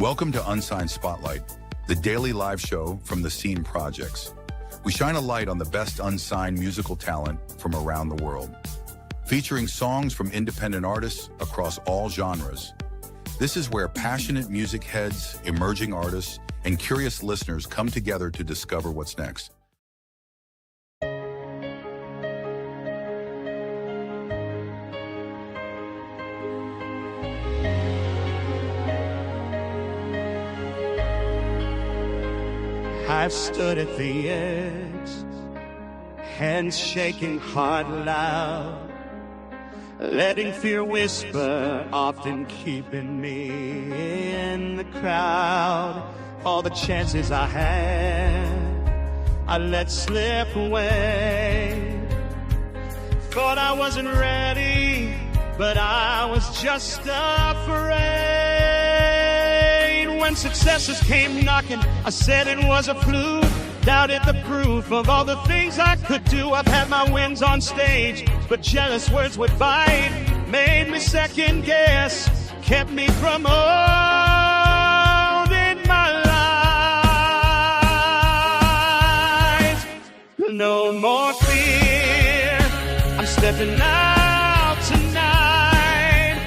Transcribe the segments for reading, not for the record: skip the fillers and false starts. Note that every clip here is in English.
Welcome to Unsigned Spotlight, the daily live show from the Scene Projects. We shine a light on the best unsigned musical talent from around the world, featuring songs from independent artists across all genres. This is where passionate music heads, emerging artists, and curious listeners come together to discover what's next. I've stood at the edge, hands shaking, heart loud, letting fear whisper, often keeping me in the crowd. All the chances I had, I let slip away. Thought I wasn't ready, but I was just afraid. When successes came knocking, I said it was a fluke. Doubted the proof of all the things I could do. I've had my wins on stage, but jealous words would bite. Made me second guess, kept me from owning my life. No more fear, I'm stepping out tonight.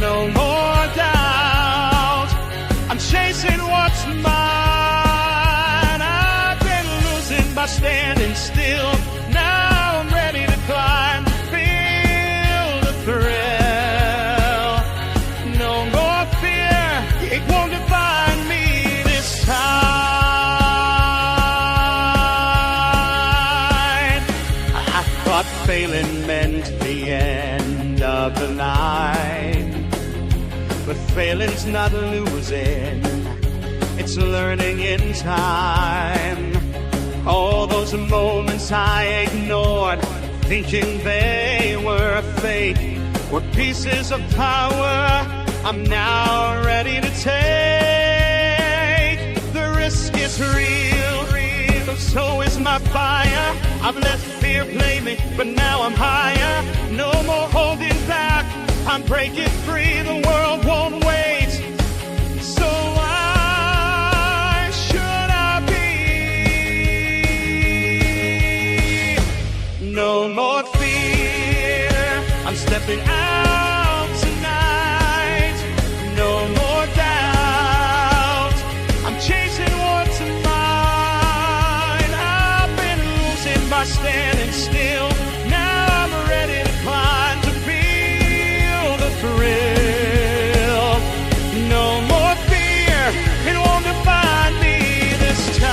No more doubt, I'm chasing what's mine. I've been losing by standing still. Now I'm ready to climb, feel the thrill. No more fear, it won't define me this time. I thought failing meant the end of the line, but failing's not losing, it's learning in time. All those moments I ignored, thinking they were fake, were pieces of power I'm now ready to take. The risk is real, so is my fire. I've let fear play me, but now I'm higher. No more holding back, I'm breaking free. The world won't wait, so why should I be? No more fear, I'm stepping out tonight. No more doubt, I'm chasing what's mine. I've been losing by standing still. Now I'm ready to climb, to feel the thrill. No more fear, it won't define me this time.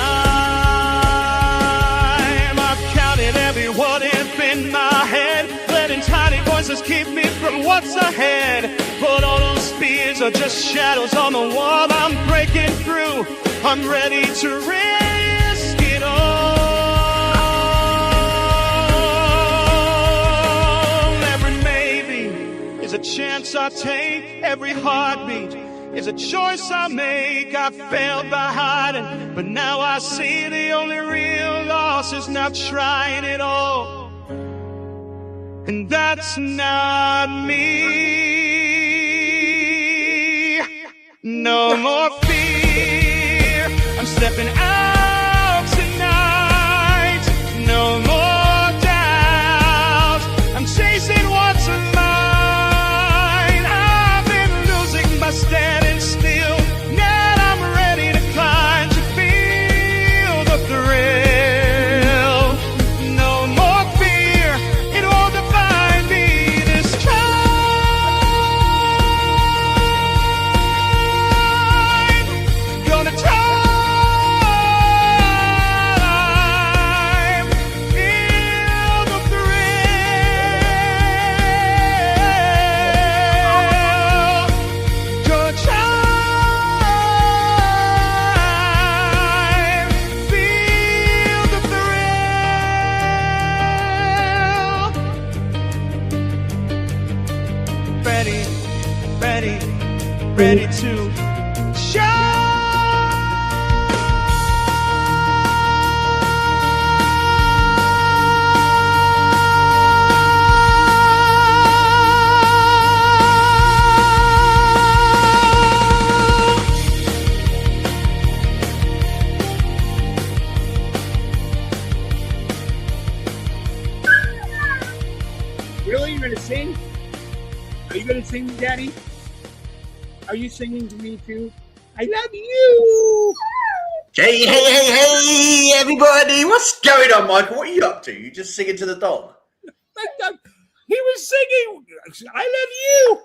I've counted every what if in my head, letting tiny voices keep me from what's ahead. But all those fears are just shadows on the wall. I'm breaking through, I'm ready to risk it all. Every maybe is a chance I take. Every heartbeat is a choice I make. I failed by hiding, but now I see the only real loss is not trying it all. And that's not me. No more fear, I'm stepping out tonight. No more doubt, I'm chasing what's mine. I've been losing by standing still. Now I'm ready to climb, to feel the thrill. No more fear, it won't define me this time. Gonna try going to sing, Daddy? Are you singing to me too? I love you. Hey, everybody. What's going on, Michael? What are you up to? You just singing to the dog? He was singing, I love you.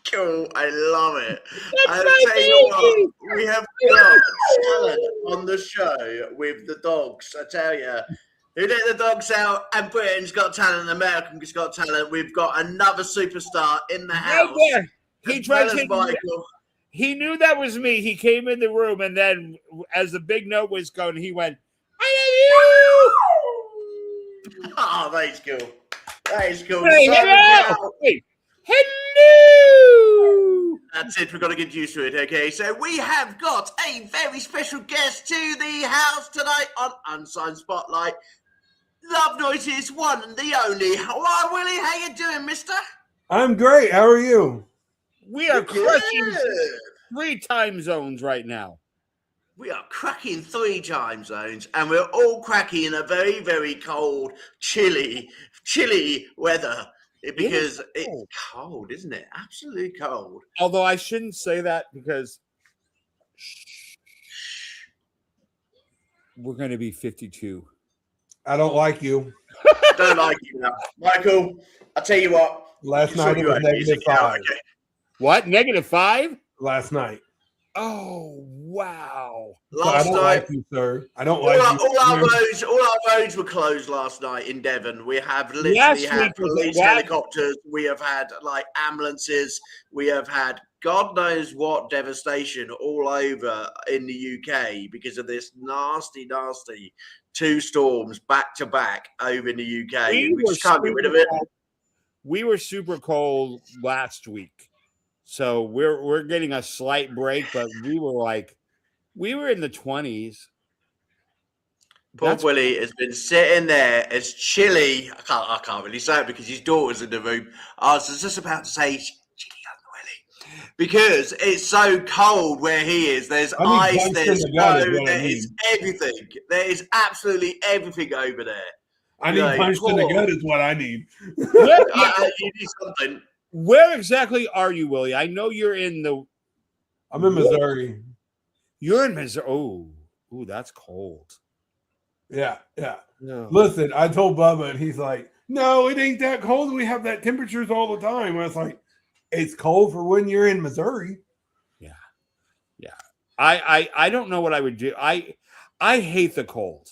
Cool. I love it. That's I'll my tell you baby. what, we have got talent on the show with the dogs. I tell you. Who let the dogs out? And Britain's Got Talent, America's Got Talent. We've got another superstar in the house. He tried to. He knew that was me. He came in the room, and then as the big note was going, he went, I love you. Oh, that is cool. That is cool. Hey, hello. Hey, hello. That's it. We've got to get used to it. Okay, so we have got a very special guest to the house tonight on Unsigned Spotlight. Love Noises, one and the only. Hello, Willie. How you doing, mister? I'm great. How are you? We are crushing 3 time zones right now. We are cracking 3 time zones, and we're all cracking in a very, very cold, chilly weather because it's cold, isn't it? Absolutely cold. Although I shouldn't say that because we're going to be 52. I don't like you. Don't like you now. Michael, I'll tell you what. Last night it was -5. Okay. What? -5? Last night. Oh, wow. Last I don't night, like you, sir. I don't like you. all our roads were closed last night in Devon. We have literally had police helicopters. We have had like ambulances. We have had God knows what devastation all over in the UK because of this nasty 2 storms back to back over in the UK. We just can't get rid of it. We were super cold last week. So we're getting a slight break, but we were in the 20s. Poor Willie has been sitting there as chilly. I can't really say it because his daughter's in the room. I was just about to say chilly on Willie because it's so cold where he is. There's ice, there's snow, there is everything. There is absolutely everything over there. I need punched in the gut is what I need. You need something. Where exactly are you, Willie? I know you're in the... I'm in Missouri. You're in Missouri. Oh, that's cold. Yeah. Listen, I told Bubba, and he's like, no, it ain't that cold. We have that temperatures all the time. I was like, it's cold for when you're in Missouri. Yeah. I don't know what I would do. I hate the cold.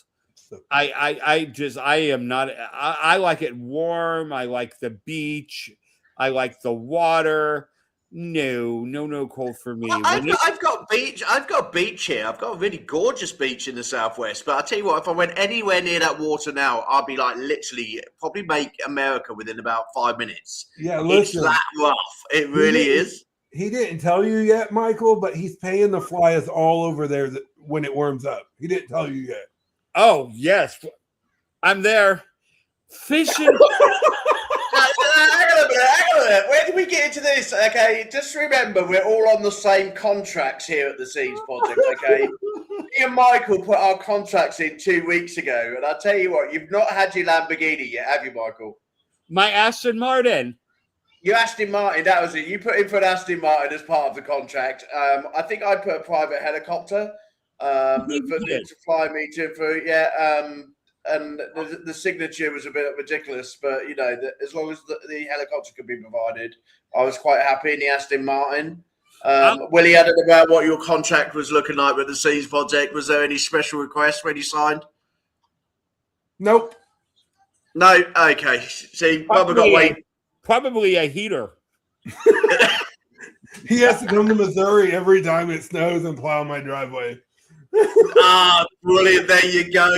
I am not. I like it warm. I like the beach. I like the water. No cold for me. I've got beach. I've got beach here. I've got a really gorgeous beach in the southwest. But I'll tell you what, if I went anywhere near that water now, I'd be like literally probably make America within about 5 minutes. Yeah, listen, it's that rough. It really is. He didn't tell you yet, Michael, but he's paying the flies all over there when it warms up. He didn't tell you yet. Oh yes, I'm there fishing. Hang on a minute. Where did we get into this? Okay, just remember we're all on the same contracts here at the Scenes Project. Okay, me and Michael put our contracts in 2 weeks ago, and I'll tell you what, you've not had your Lamborghini yet, have you, Michael? My Aston Martin. Your Aston Martin, that was it. You put in for an Aston Martin as part of the contract. I think I put a private helicopter to fly me to and the signature was a bit ridiculous, but as long as the helicopter could be provided, I was quite happy in the Aston Martin. Willie, I don't know about what your contract was looking like with the Scenes Project. Was there any special requests when you signed? Nope. No. Okay. See, Bubba got wait. Probably a heater. He has to come to Missouri every time it snows and plow my driveway. Brilliant. There you go.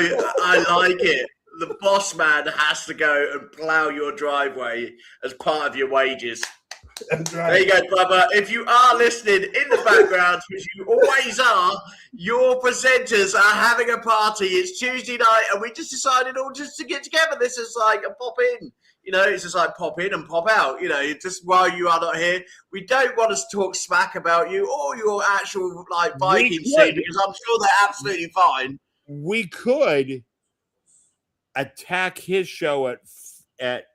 I like it. The boss man has to go and plow your driveway as part of your wages. That's right. There you go, Bubba. If you are listening in the background, which you always are, your presenters are having a party. It's Tuesday night, and we just decided all just to get together. This is like a pop in. It's just like pop in and pop out. Just while you are not here, we don't want us to talk smack about you or your actual Viking scene because I'm sure they're absolutely fine. We could attack his show at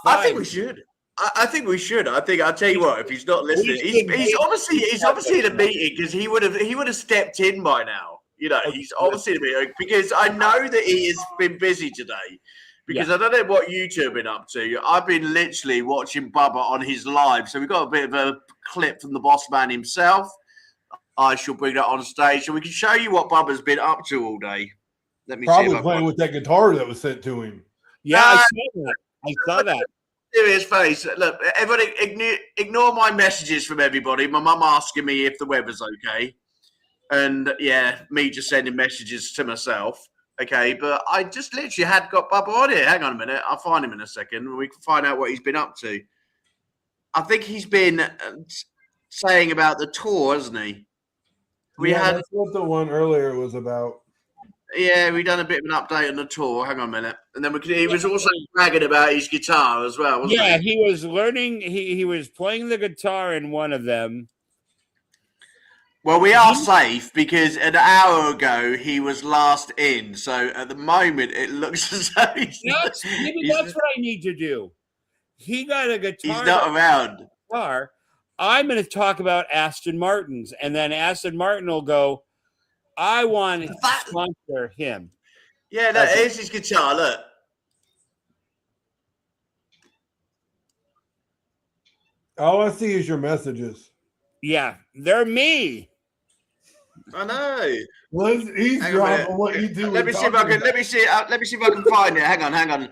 I think we should. I think we should. I think I'll tell you what. If he's not listening, he's obviously in a meeting because he would have stepped in by now. You know, he's obviously in a meeting because I know that he has been busy today. Because I don't know what you two have been up to. I've been literally watching Bubba on his live, so we've got a bit of a clip from the boss man himself. I shall bring that on stage, so we can show you what Bubba's been up to all day. Let me probably playing with that guitar that was sent to him. Yeah, I saw that. Serious face. Look, everybody, ignore my messages from everybody. My mum asking me if the weather's okay, and me just sending messages to myself. Okay, but I just literally got Bubba on here. Hang on a minute, I'll find him in a second. We can find out what he's been up to. I think he's been saying about the tour, hasn't he? That's what the one earlier was about. Yeah, we done a bit of an update on the tour. Hang on a minute. And then he was also bragging about his guitar as well, wasn't he? He was learning. He was playing the guitar in one of them. Well, we are safe because an hour ago he was last in. So at the moment, it looks as though that's what I need to do. He got a guitar. He's not around. I'm going to talk about Aston Martin's, and then Aston Martin will go, I want to sponsor him. Yeah, that is his guitar. Look. All I see is your messages. Yeah, they're me. I know. Let's eavesdrop on what you do. Let me see if I can find it. Hang on.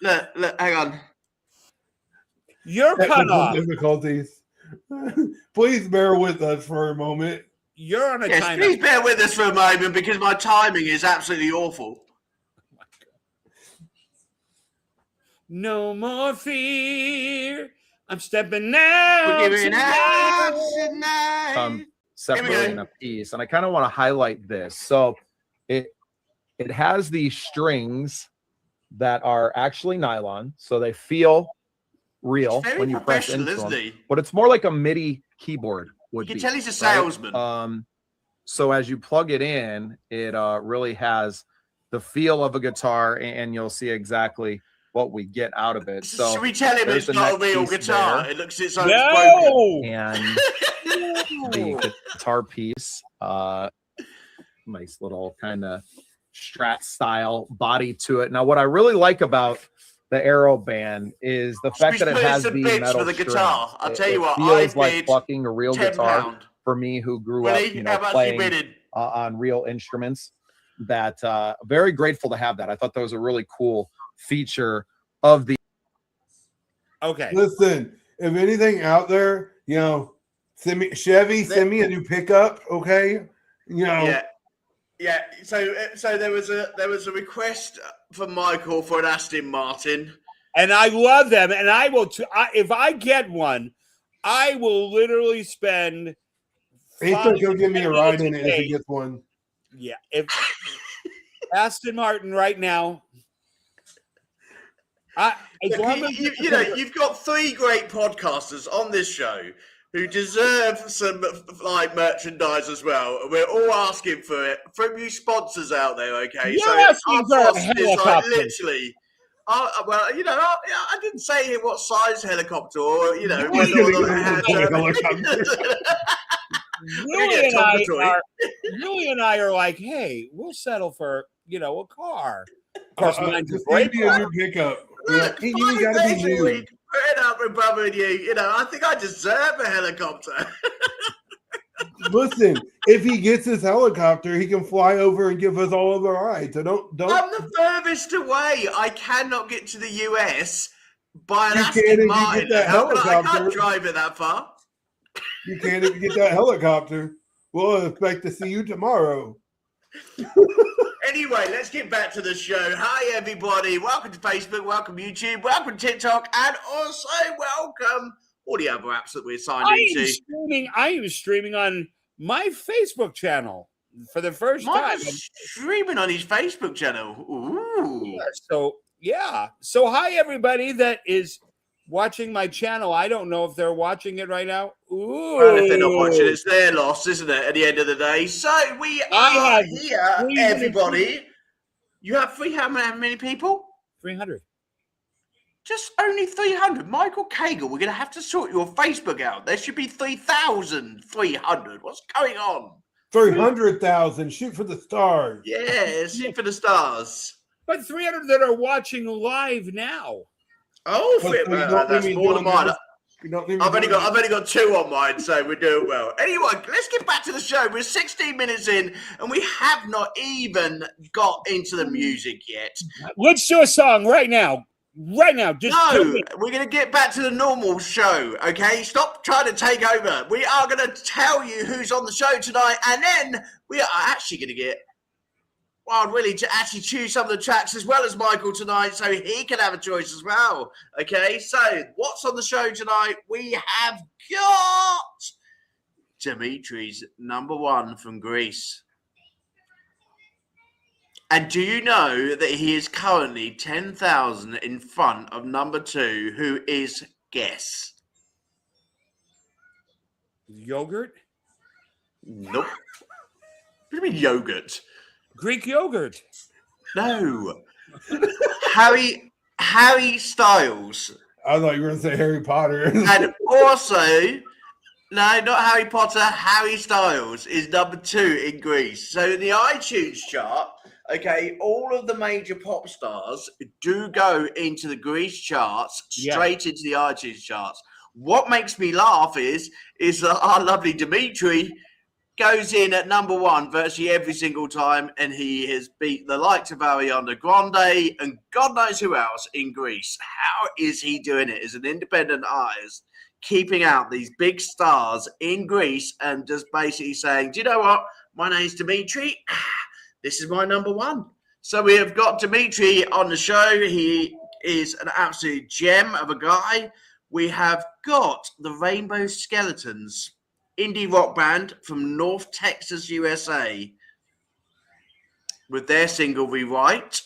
Look, hang on. You're cut off. Difficulties. Please bear with us for a moment. You're on a timeout. Please bear with us for a moment because my timing is absolutely awful. Oh my God. No more fear. I'm stepping out. We're giving out tonight. Separating a piece, and I kind of want to highlight this. So it has these strings that are actually nylon, so they feel real when you press into them. But it's more like a MIDI keyboard would be. You can tell he's a salesman. Right? So as you plug it in, it really has the feel of a guitar, and you'll see exactly what we get out of it. So should we tell him it's not a real guitar? There. It looks it's broken. And the guitar piece, nice little kind of Strat style body to it. Now, what I really like about the Aero band is the fact that it has these metal for the strings. guitar. I'll tell you what, feels like plucking a real guitar £10. for me, who grew up, playing on real instruments. That very grateful to have that. I thought that was a really cool feature of the. Okay. Listen, if anything out there, send me a new pickup, okay? Yeah. So there was a request from Michael for an Aston Martin, and I love them. And I will, if I get one, I will literally spend. He's going to give me a ride in it if he gets one. Yeah, if Aston Martin right now. You've got three great podcasters on this show who deserve some merchandise as well. We're all asking for it from you sponsors out there, okay? You're asking for a helicopter. Literally. I didn't say what size helicopter or Louie and I are like, hey, we'll settle for a car. Of course, mine's a great car. A new pickup. You got to be new. Put it up with Bubba and you. I think I deserve a helicopter. Listen, if he gets his helicopter, he can fly over and give us all of a ride. So don't. I'm the furthest away. I cannot get to the US by an Aston Martin. I can't drive it that far. You can't even get that helicopter. We'll expect to see you tomorrow. Anyway, let's get back to the show. Hi, everybody. Welcome to Facebook. Welcome YouTube. Welcome to TikTok. And also welcome all the other apps that we're signed into. I am streaming on my Facebook channel for the first time. Streaming on his Facebook channel. Ooh. So hi, everybody that is watching my channel. I don't know if they're watching it right now. Ooh. Well, if they're not watching, it's their loss, isn't it, at the end of the day? So we are here, everybody. You have how many people? 300. Just only 300. Michael Cagal, we're going to have to sort your Facebook out. There should be 3,300. What's going on? 300,000. Shoot for the stars. Yeah, shoot for the stars. But 300 that are watching live now. Oh, that's more than mine. I've only got 2 on mine, so we're doing well. Anyway, let's get back to the show. We're 16 minutes in, and we have not even got into the music yet. Let's do a song right now. Right now. We're going to get back to the normal show, okay? Stop trying to take over. We are going to tell you who's on the show tonight, and then we are actually going to get Wild Willie to actually choose some of the tracks as well as Michael tonight, so he can have a choice as well. Okay, so what's on the show tonight? We have got Dimitri's number 1 from Greece. And do you know that he is currently 10,000 in front of number 2, who is guess? Yogurt? Nope. What do you mean yogurt? Greek yogurt. No. Harry Styles. I thought you were going to say Harry Potter. And also, no, not Harry Potter, Harry Styles is number 2 in Greece. So in the iTunes chart, okay, all of the major pop stars do go into the Greece charts, straight into the iTunes charts. What makes me laugh is that our lovely Dimitri goes in at number 1 virtually every single time, and he has beat the likes of Ariana Grande and God knows who else in Greece. How is he doing it as an independent artist, keeping out these big stars in Greece and just basically saying, do you know what? My name's Dimitri. This is my number 1. So we have got Dimitri on the show. He is an absolute gem of a guy. We have got the Rainbow Skeletons, indie rock band from North Texas, USA, with their single Rewrite.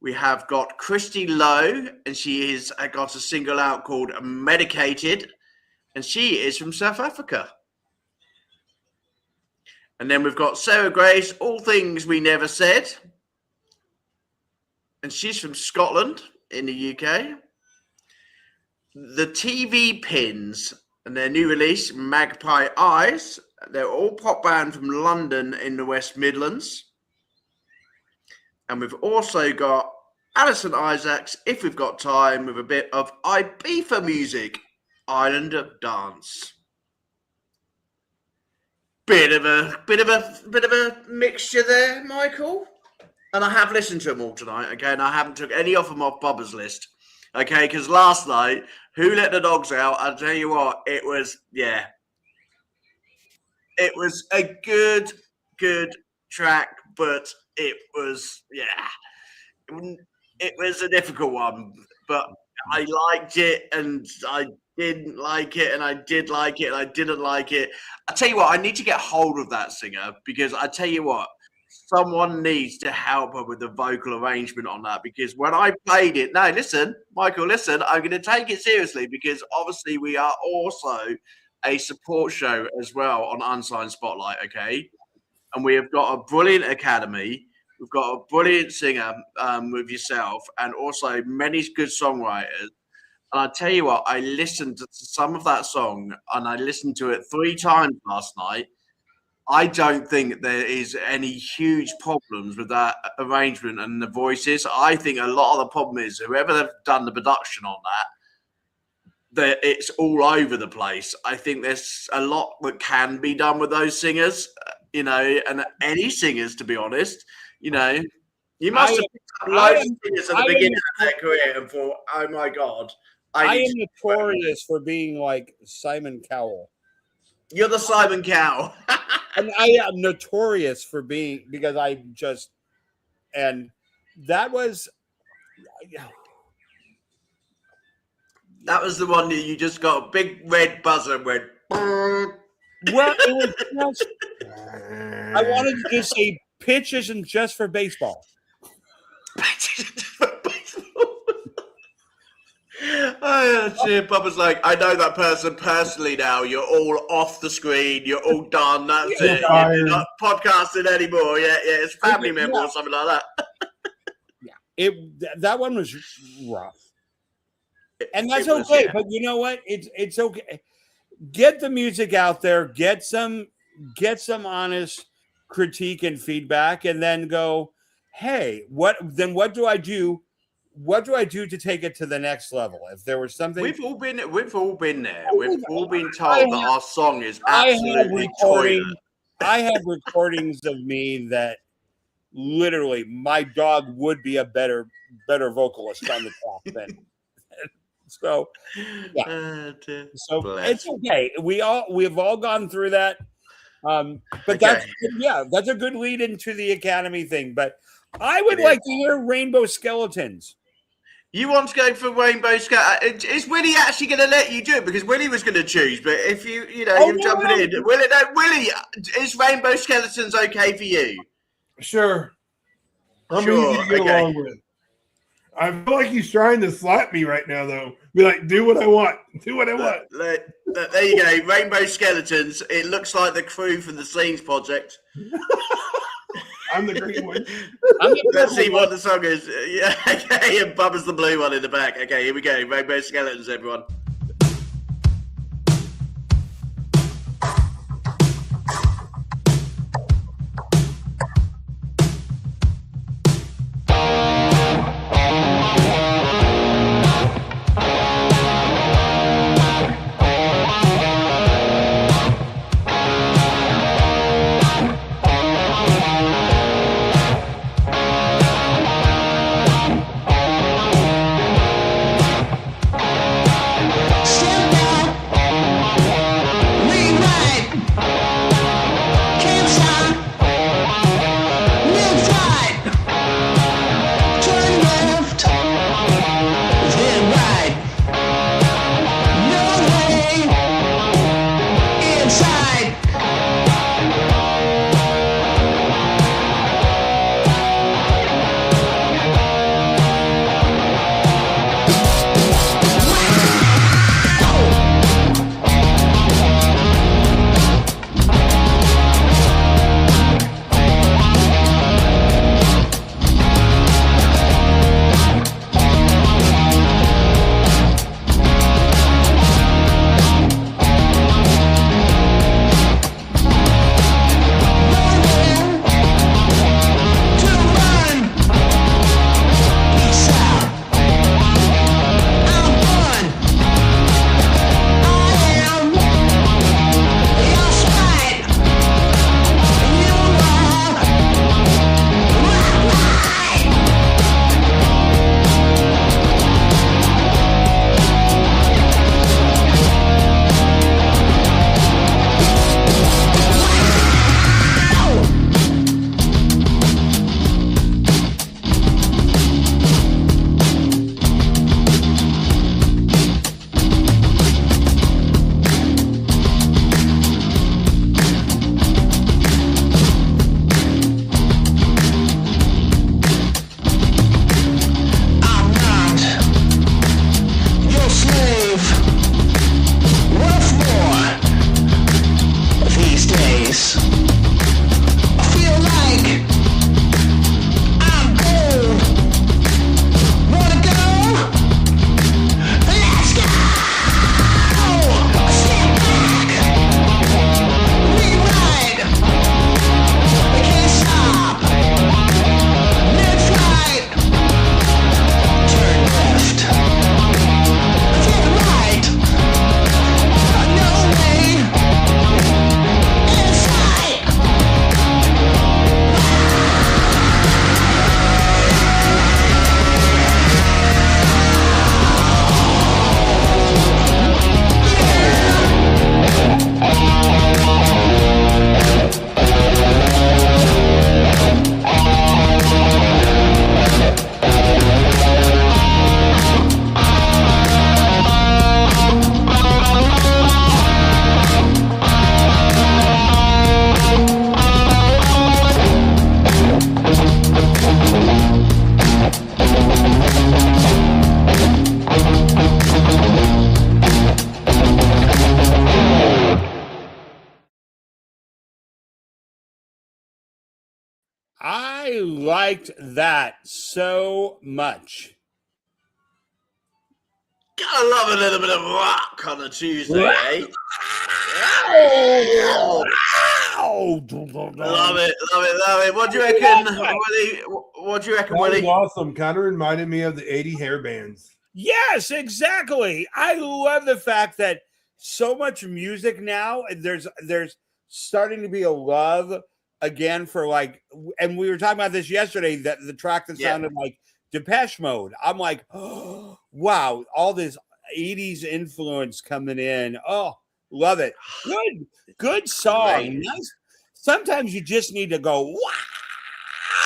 We have got Christy Lowe, and she has got a single out called Medicated, and she is from South Africa. And then we've got Sarah Grace, All Things We Never Said, and she's from Scotland in the UK. The TV Pins, and their new release, Magpie Eyes. They're all pop band from London in the West Midlands. And we've also got Alison Isaacs, If We've Got Time, with a bit of Ibiza music, Island of Dance. Bit of a mixture there, Michael. And I have listened to them all tonight, okay? And I haven't took any of them off Bubba's list, okay? Because last night, Who Let the Dogs Out? I'll tell you what, it was a good track, but it was a difficult one. But I liked it, and I didn't like it, and I did like it, and I didn't like it. I tell you what, I need to get hold of that singer, because I tell you what, someone needs to help her with the vocal arrangement on that, because when I played it, no, listen, Michael, listen, I'm going to take it seriously, because obviously we are also a support show as well on Unsigned Spotlight, okay? And we have got a brilliant academy. We've got a brilliant singer with yourself, and also many good songwriters. And I tell you what, I listened to some of that song, and I listened to it 3 times last night. I don't think there is any huge problems with that arrangement and the voices. I think a lot of the problem is whoever they've done the production on that it's all over the place. I think there's a lot that can be done with those singers, you know, and any singers, to be honest, you know. You must have picked up loads of singers at the beginning of their career and thought, oh my God. I am notorious for being like Simon Cowell. You're the Simon Cowell. And I am notorious for being, because I just, and that was, that was the one that you just got a big red buzzer and went, well, it was just, I wanted to just say pitch isn't just for baseball. Oh, shit. Papa's like, I know that person personally now. You're all off the screen. You're all done. That's it. You're not podcasting anymore. Yeah, it's family member or something like that. Yeah, that one was rough. And that's It was, okay. yeah. But you know what? It's okay. Get the music out there. Get some honest critique and feedback, and then go, hey, what do I do? What do I do to take it to the next level? If there was something, We've all been there. We've all been I told that our song is have absolutely toilet. I have recordings of me that literally my dog would be a better vocalist on the track than. So yeah. So Bless. it's okay. We've all gone through that. But Okay. that's a good lead into the Academy thing. But I would It like is. to hear Rainbow Skeletons. You want to go for Rainbow Scout? Is Willie actually going to let you do it? Because Willie was going to choose, but if you're jumping in, Willie, is Rainbow Skeletons okay for you? Sure. I'm Sure, easy to get okay. along with. I feel like he's trying to slap me right now, though. Be like, do what I want. Do what I want. There you go. Rainbow Skeletons. It looks like the crew from the Scenes Project. I'm the green one. Let's see what the song is. Yeah, okay, and Bubba's the blue one in the back. Okay, here we go. Rainbow Skeletons, everyone. I liked that so much. Gotta love a little bit of rock on a Tuesday, eh? Love it. What do you reckon, Willie? What do you reckon, That was Willie? awesome. Kind of reminded me of the 80 hair bands. Yes, exactly. I love the fact that so much music now, there's starting to be a love again for like, and we were talking about this yesterday, that the track that sounded like Depeche Mode. I'm like, oh, wow, all this 80s influence coming in. Oh, love it. Good song. Nice. Sometimes you just need to go,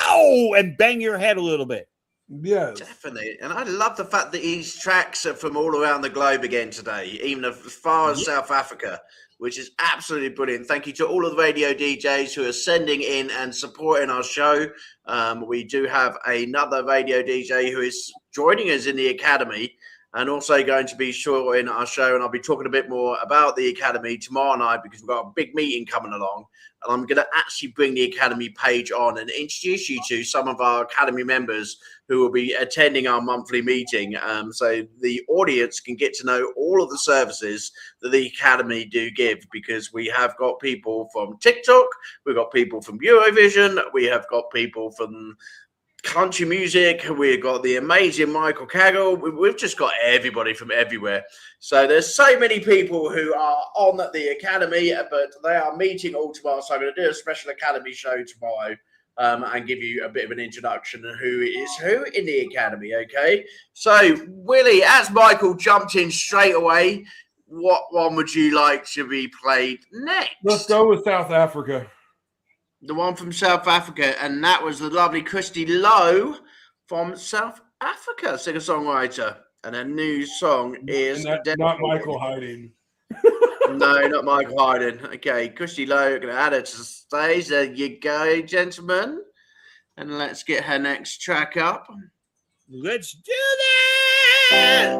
wow, and bang your head a little bit. Yes. Definitely. And I love the fact that these tracks are from all around the globe again today, even as far as South Africa, which is absolutely brilliant. Thank you to all of the radio DJs who are sending in and supporting our show. We do have another radio DJ who is joining us in the Academy and also going to be sure in our show. And I'll be talking a bit more about the Academy tomorrow night because we've got a big meeting coming along. And I'm going to actually bring the Academy page on and introduce you to some of our Academy members who will be attending our monthly meeting. So the audience can get to know all of the services that the Academy do give, because we have got people from TikTok, we've got people from Eurovision, we have got people from country music, we've got the amazing Michael Cagal, we've just got everybody from everywhere. So there's so many people who are on the Academy, but they are meeting all tomorrow. So I'm going to do a special Academy show tomorrow and give you a bit of an introduction of who is who in the Academy, okay? So, Willie, as Michael jumped in straight away, what one would you like to be played next? Let's go with South Africa. The one from South Africa, and that was the lovely Christy Lowe from South Africa, singer-songwriter. And her new song is... not Michael Hiding. No, not Michael Hiding. Okay, Christy Lowe, going to add her to the stage. There you go, gentlemen. And let's get her next track up. Let's do this!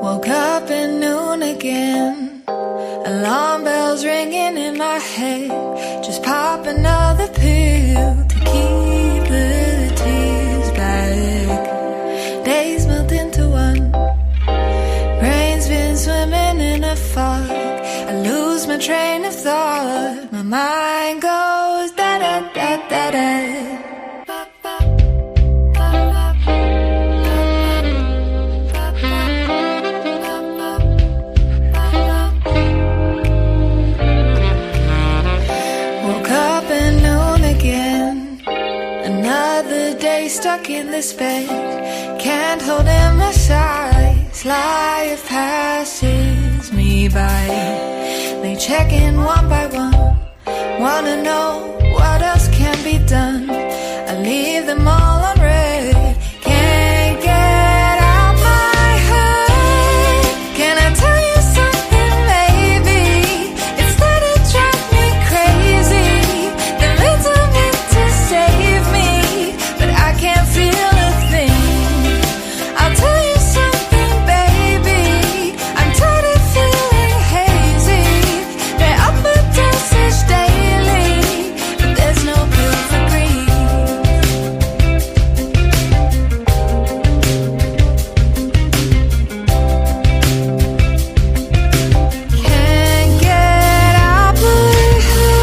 Woke up at noon again, alarm bells ringing in my head. Just pop another pill to keep the tears back. Days melt into one, brain's been swimming in a fog. I lose my train of thought, my mind goes da-da-da-da-da. Stuck in this bed, can't hold in my sighs. Life passes me by. They check in one by one, wanna know what else can be done. I leave them all on red, can't get out my head. Can I tell you something, baby? It's started to drive me crazy. The little meant to save me, but I can't feel a thing. I'll tell you something, baby, I'm tired of feeling hazy. They're up a dosage daily, but there's no pill for grief. Can't get out my head.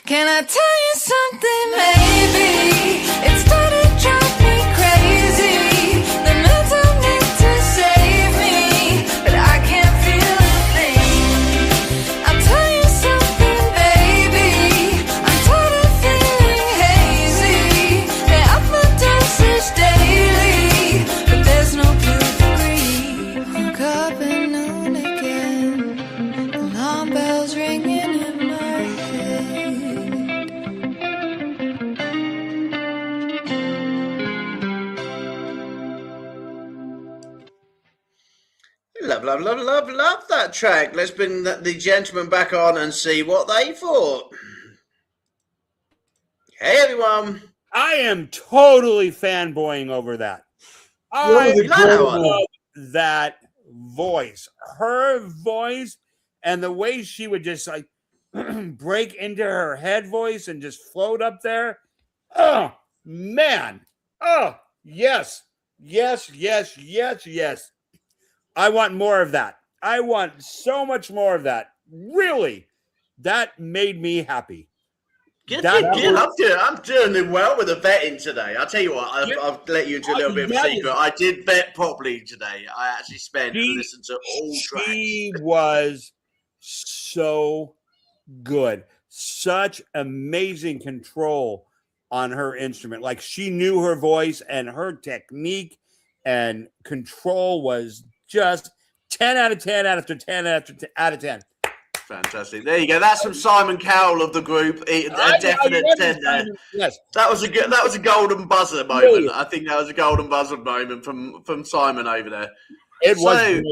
Can I tell you something, maybe? It started to drive me crazy. Love that track. Let's bring the gentlemen back on and see what they thought. Hey, everyone. I am totally fanboying over that. I love that voice. Her voice and the way she would just like break into her head voice and just float up there. Oh, man. Oh, yes. Yes, yes, yes, yes. I want more of that. I want so much more of that. Really. That made me happy. I'm doing well with the betting today. I'll tell you what, I'll let you into a little bit of a secret. I did bet properly today. I actually spent and listened to all tracks. She was so good. Such amazing control on her instrument. Like she knew her voice and her technique and control was just 10 out of 10 out of 10 out of 10. Fantastic. There you go. That's from Simon Cagal of the group. A definite 10 there. Yes. That was a golden buzzer moment. Really? I think that was a golden buzzer moment from Simon over there. It was.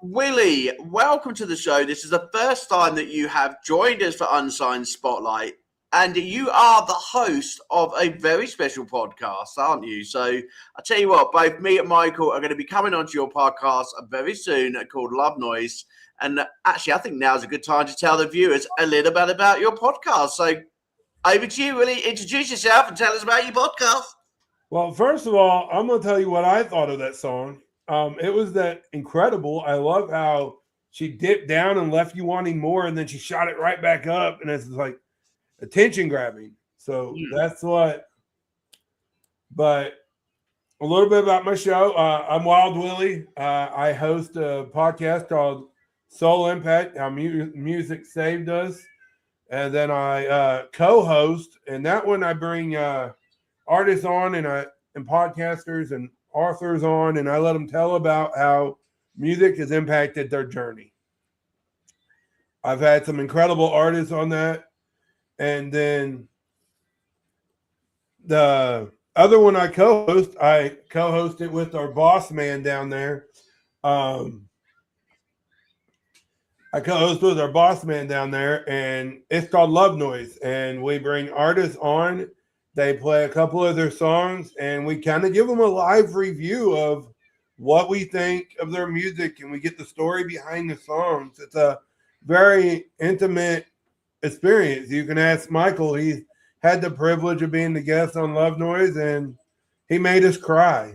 Willie, welcome to the show. This is the first time that you have joined us for Unsigned Spotlight, and you are the host of a very special podcast, aren't you? So I tell you what, both me and Michael are going to be coming onto your podcast very soon called Love Noise. And actually, I think now's a good time to tell the viewers a little bit about your podcast. So over to you, Willie. Introduce yourself and tell us about your podcast. Well, first of all, I'm going to tell you what I thought of that song. It was that incredible. I love how she dipped down and left you wanting more, and then she shot it right back up, and it's like attention grabbing. So that's what. But a little bit about my show. I'm Wild Willie. I host a podcast called Soul Impact, How Music Saved Us. And then I co-host, and that one I bring artists on and podcasters and authors on, and I let them tell about how music has impacted their journey. I've had some incredible artists on that. And then the other one I co-host it with our boss man down there. I co-host with our boss man down there, and it's called Love Noise. And we bring artists on. They play a couple of their songs, and we kind of give them a live review of what we think of their music, and we get the story behind the songs. It's a very intimate experience. You can ask Michael. He had the privilege of being the guest on Love Noise, and he made us cry.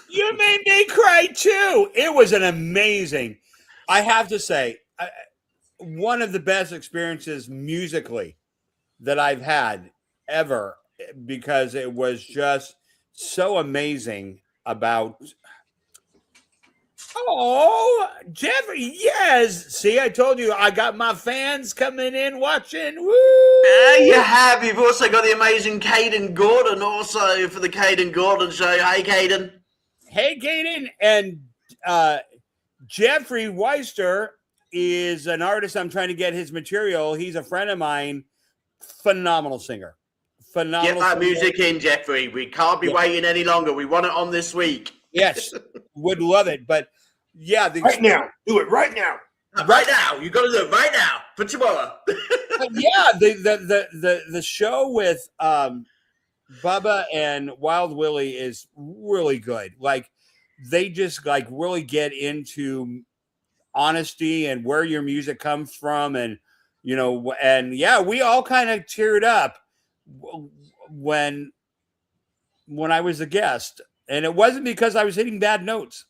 You made me cry, too. It was an amazing... I have to say, one of the best experiences musically that I've had ever, because it was just so amazing about. Oh, Jeffrey, yes. See, I told you I got my fans coming in watching. Woo! You have. You've also got the amazing Caden Gordon also for the Caden Gordon show. Hey, Caden. Hey, Caden. And Jeffrey Weister is an artist. I'm trying to get his material. He's a friend of mine. Phenomenal singer. Phenomenal. Get that music in, Jeffrey. We can't be waiting any longer. We want it on this week. Yes, would love it. But yeah, right now, do it right now. Right now, you got to do it right now for tomorrow. Yeah, the show with Bubba and Wild Willie is really good. Like. They just like really get into honesty and where your music comes from. And, you know, and yeah, we all kind of teared up when I was a guest, and it wasn't because I was hitting bad notes.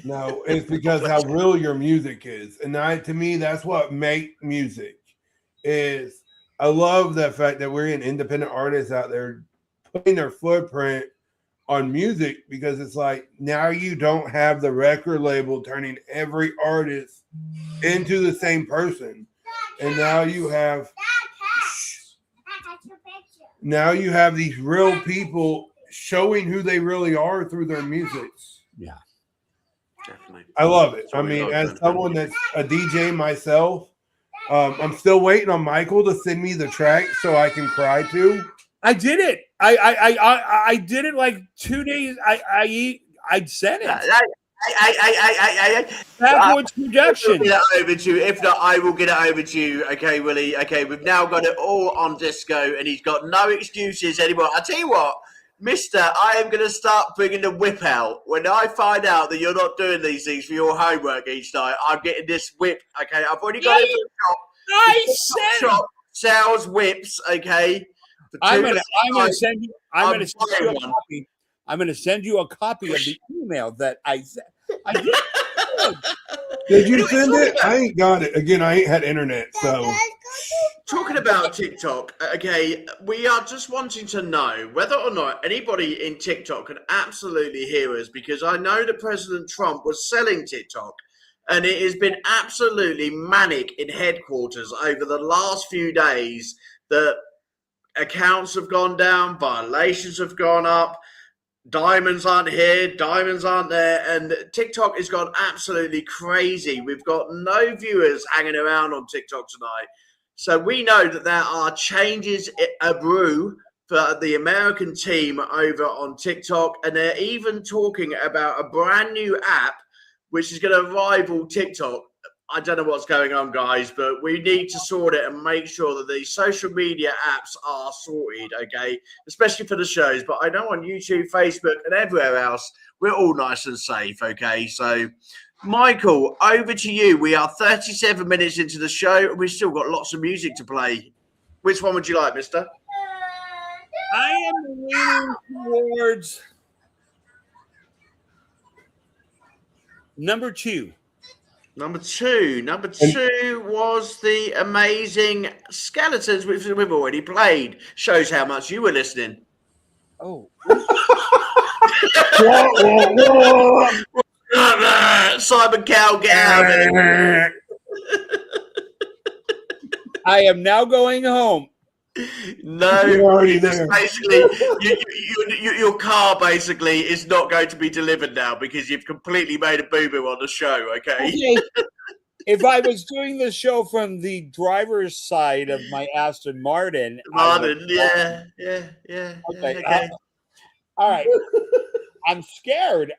No, it's because how real your music is. And to me, that's what makes music is. I love the fact that we're an independent artists out there putting their footprint on music, because it's like now you don't have the record label turning every artist into the same person, and now you have these real people showing who they really are through their music. Yeah, definitely. I love it. I mean, as someone that's a DJ myself, I'm still waiting on Michael to send me the track so I can cry to. I did it. I did it like 2 days. I said it. Backwards projection. Get it over to you. If not, I will get it over to you. Okay, Willie. Okay, we've now got it all on disco, and he's got no excuses anymore. I tell you what, Mister, I am going to start bringing the whip out. When I find out that you're not doing these things for your homework each night, I'm getting this whip. Okay, I've already got it in the shop. I The said shop sells whips. Okay, I'm gonna send you. I'm gonna send you a one. copy. I'm gonna send you a copy of the email that I sent. I did. Did you send it? I ain't got it. Again, I ain't had internet, so. Talking about TikTok, okay, we are just wanting to know whether or not anybody in TikTok can absolutely hear us, because I know that President Trump was selling TikTok, and it has been absolutely manic in headquarters over the last few days. The accounts have gone down, violations have gone up, diamonds aren't here, diamonds aren't there, and TikTok has gone absolutely crazy. We've got no viewers hanging around on TikTok tonight. So we know that there are changes a brew for the American team over on TikTok, and they're even talking about a brand new app which is going to rival TikTok. I don't know what's going on, guys, but we need to sort it and make sure that these social media apps are sorted, okay? Especially for the shows. But I know on YouTube, Facebook, and everywhere else, we're all nice and safe, okay? So, Michael, over to you. We are 37 minutes into the show, and we've still got lots of music to play. Which one would you like, mister? I am leaning towards number 2. Number two was the amazing Skeletons, which we've already played. Shows how much you were listening. Oh. Simon Cowell, get out of it. I am now going home. No, You're already there. basically, your car basically is not going to be delivered now because you've completely made a boo-boo on the show, okay? If I was doing the show from the driver's side of my Aston Martin. Yeah. Okay. All right. I'm scared.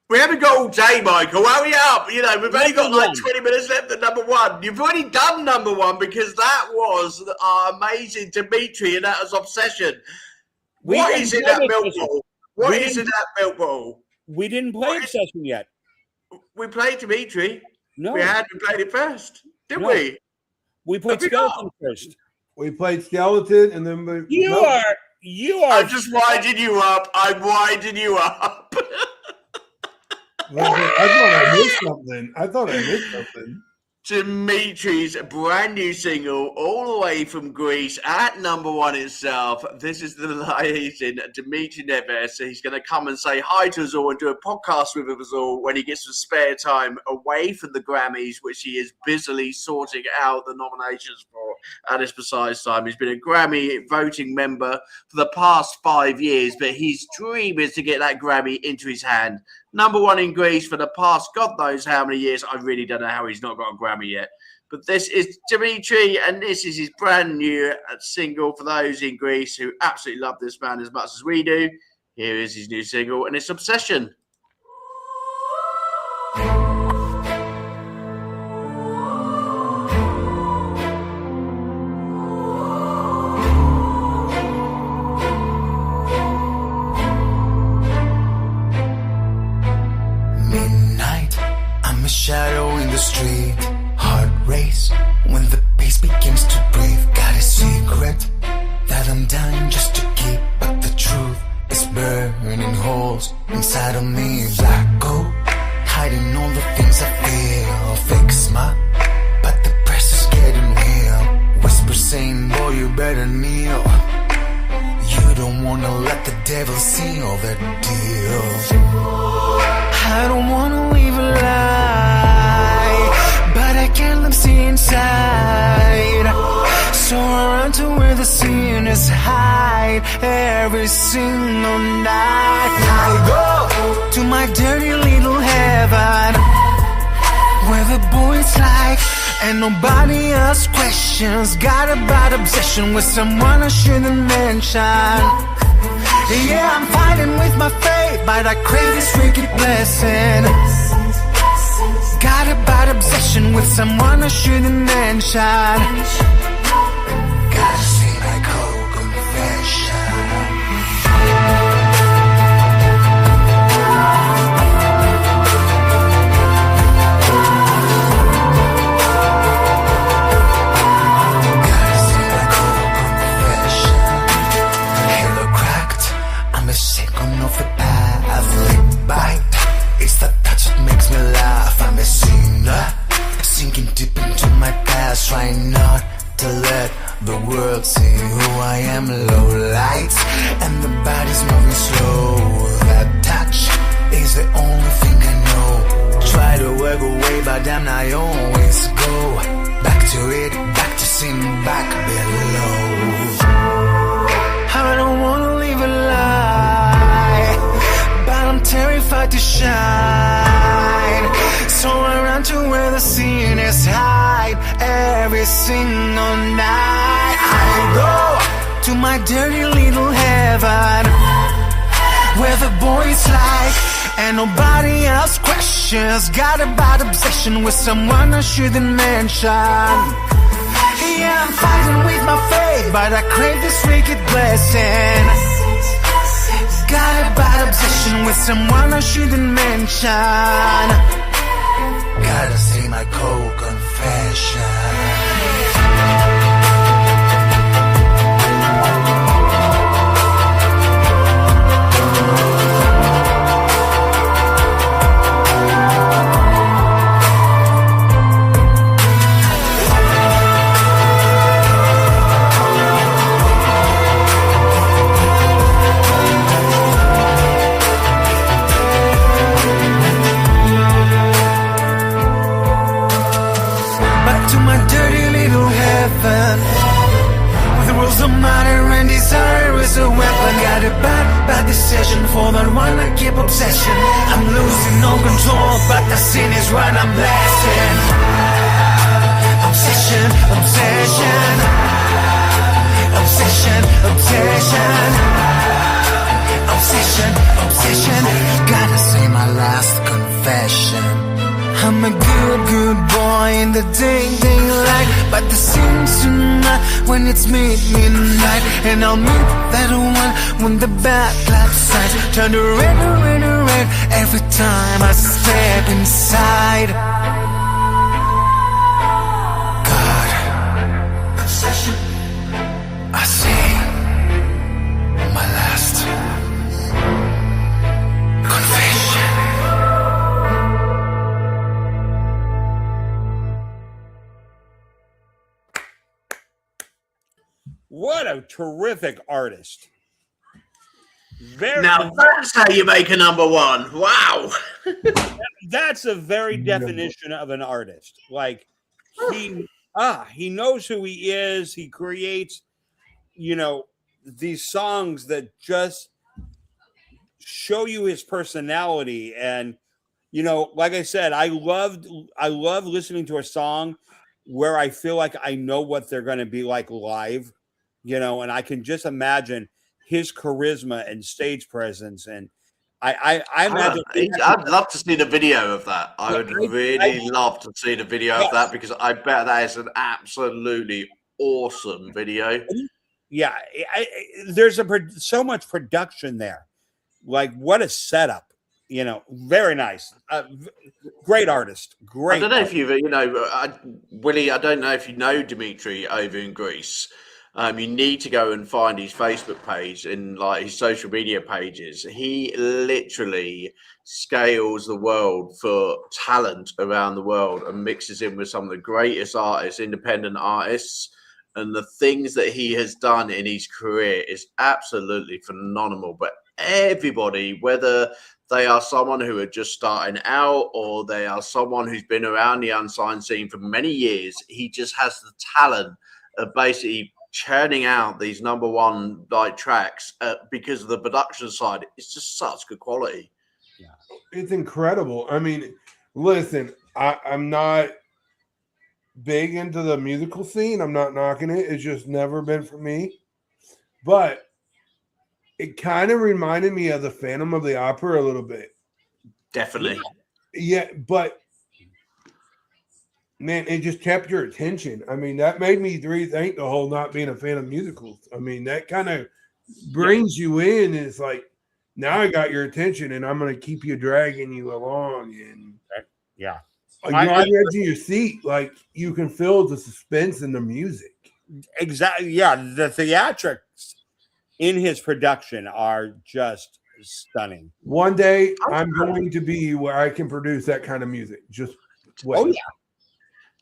We haven't got all day, Michael. Hurry up. You know, we've only got like 20 minutes left at number 1. You've already done number 1 because that was our amazing Dimitri, and that was Obsession. What is in that milk bottle? What is in that milk bottle? We didn't play Obsession yet. We played Dimitri. No. We played it first, didn't we? We played Skeleton first. We played Skeleton, and then You are. I'm just winding you up. I'm winding you up. I thought I missed something. Dimitri's brand new single, all the way from Greece, at number 1 itself. This is the amazing Dimitri Neves. He's going to come and say hi to us all and do a podcast with us all when he gets some spare time away from the Grammys, which he is busily sorting out the nominations for at this precise time. He's been a Grammy voting member for the past 5 years, but his dream is to get that Grammy into his hand. Number 1 in Greece for the past God knows how many years. I really don't know how he's not got a Grammy yet. But this is Dimitri, and this is his brand new single for those in Greece who absolutely love this man as much as we do. Here is his new single, and it's Obsession. Shadow in the street, heart race when the bass begins to breathe. Got a secret that I'm dying just to keep, but the truth is burning holes inside of me. Black gold, hiding all the things I feel. Fake smile, but the press is getting real. Whisper saying, boy, you better kneel. You don't wanna let the devil seal the deal. I don't wanna leave a lie, but I can't let see inside. So I run to where the sinners hide every single night. I go to my dirty little heaven, where the boys like and nobody asks questions. Got a bad obsession with someone I shouldn't mention. Yeah, I'm fighting with my fate, but I crave this wicked blessing. Got a bad obsession with someone I shouldn't mention. Gotta say my cold confession. Of the path, lip bite. It's the touch that makes me laugh. I'm a sinner, sinking deep into my past, trying not to let the world see who I am. Low lights, and the body's moving slow. That touch is the only thing I know. Try to work away, but damn, I always go back to it, back to sin, back below. I don't wanna live a lie, but I'm terrified to shine. So I run to where the sinners hide every single night. I go to my dirty little heaven, where the boys like and nobody else questions. Got a bad obsession with someone I shouldn't mention. Yeah, I'm fighting with my fate, but I crave this wicked blessing. Got a bad obsession with someone I shouldn't mention. Gotta say my cold confession. With the rules of matter and desire is a weapon. Got a bad decision for that one I keep obsession. I'm losing no control, but the sin is what I'm blasting. Obsession, obsession, obsession, obsession, obsession, obsession. Gotta say my last confession. I'm a good boy in the daylight, but the sin's tonight when it's midnight. And I'll meet that one when the bad light signs turn to red every time I step inside. God, I say my last confession. What a terrific artist. Now that's how you make a number one. Wow. That's the very definition of an artist. Like he knows who he is. He creates, these songs that just show you his personality. And, like I said, I love listening to a song where I feel like I know what they're going to be like live. And I can just imagine his charisma and stage presence. And I imagine I'd love to see the video of that. I would really love to see the video of that, because I bet that is an absolutely awesome video. Yeah, there's so much production there. Like, what a setup. Very nice. Great artist. Great. I don't know if you've, Willie, I don't know if you know Dimitri over in Greece. You need to go and find his Facebook page and like his social media pages. He literally scales the world for talent around the world and mixes in with some of the greatest artists, independent artists. And the things that he has done in his career is absolutely phenomenal. But everybody, whether they are someone who are just starting out or they are someone who's been around the unsigned scene for many years, he just has the talent of basically churning out these number one tracks because of the production side. It's just such good quality. Yeah, it's incredible. I mean, listen, I'm not big into the musical scene. I'm not knocking it. It's just never been for me. But it kind of reminded me of the Phantom of the Opera a little bit. Definitely. Yeah, but man, it just kept your attention. I mean, that made me rethink the whole not being a fan of musicals. I mean, that kind of brings you in, and it's like, now I got your attention, and I'm going to keep you dragging you along, and yeah, you're on the edge of your seat. Like, you can feel the suspense in the music. Exactly. Yeah, the theatrics in his production are just stunning. One day, I'm going to be where I can produce that kind of music. Just wait. Oh yeah.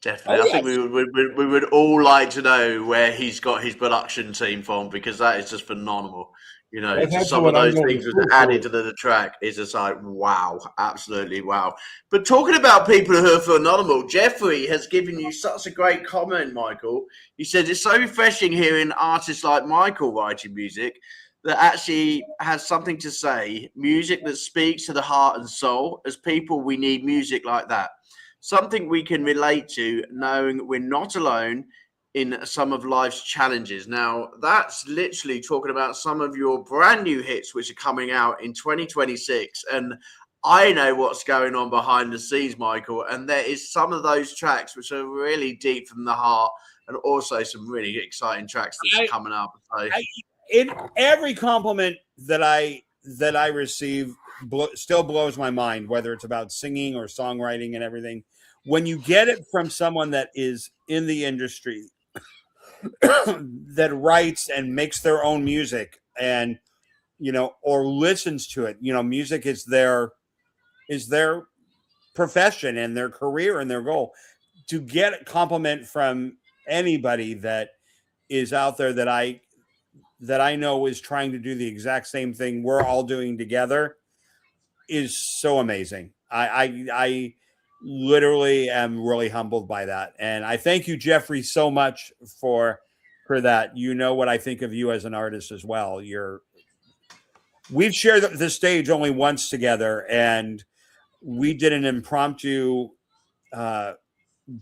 Definitely. I think we would all like to know where he's got his production team from, because that is just phenomenal. You know, That's some of those going things that are added to the track is just like, wow, absolutely wow. But talking about people who are phenomenal, Jeffrey has given you such a great comment, Michael. He said, it's so refreshing hearing artists like Michael writing music that actually has something to say, music that speaks to the heart and soul. As people, we need music like that. Something we can relate to, knowing we're not alone in some of life's challenges. Now, that's literally talking about some of your brand new hits, which are coming out in 2026. And I know what's going on behind the scenes, Michael. And there is some of those tracks which are really deep from the heart, and also some really exciting tracks that's coming up. So, in every compliment that I receive still blows my mind, whether it's about singing or songwriting and everything. When you get it from someone that is in the industry, that writes and makes their own music, and or listens to it, music is their profession and their career and their goal. To get a compliment from anybody that is out there that I know is trying to do the exact same thing we're all doing together is so amazing. I literally am really humbled by that. And I thank you, Jeffrey, so much for that. You know what I think of you as an artist as well. We've shared the stage only once together, and we did an impromptu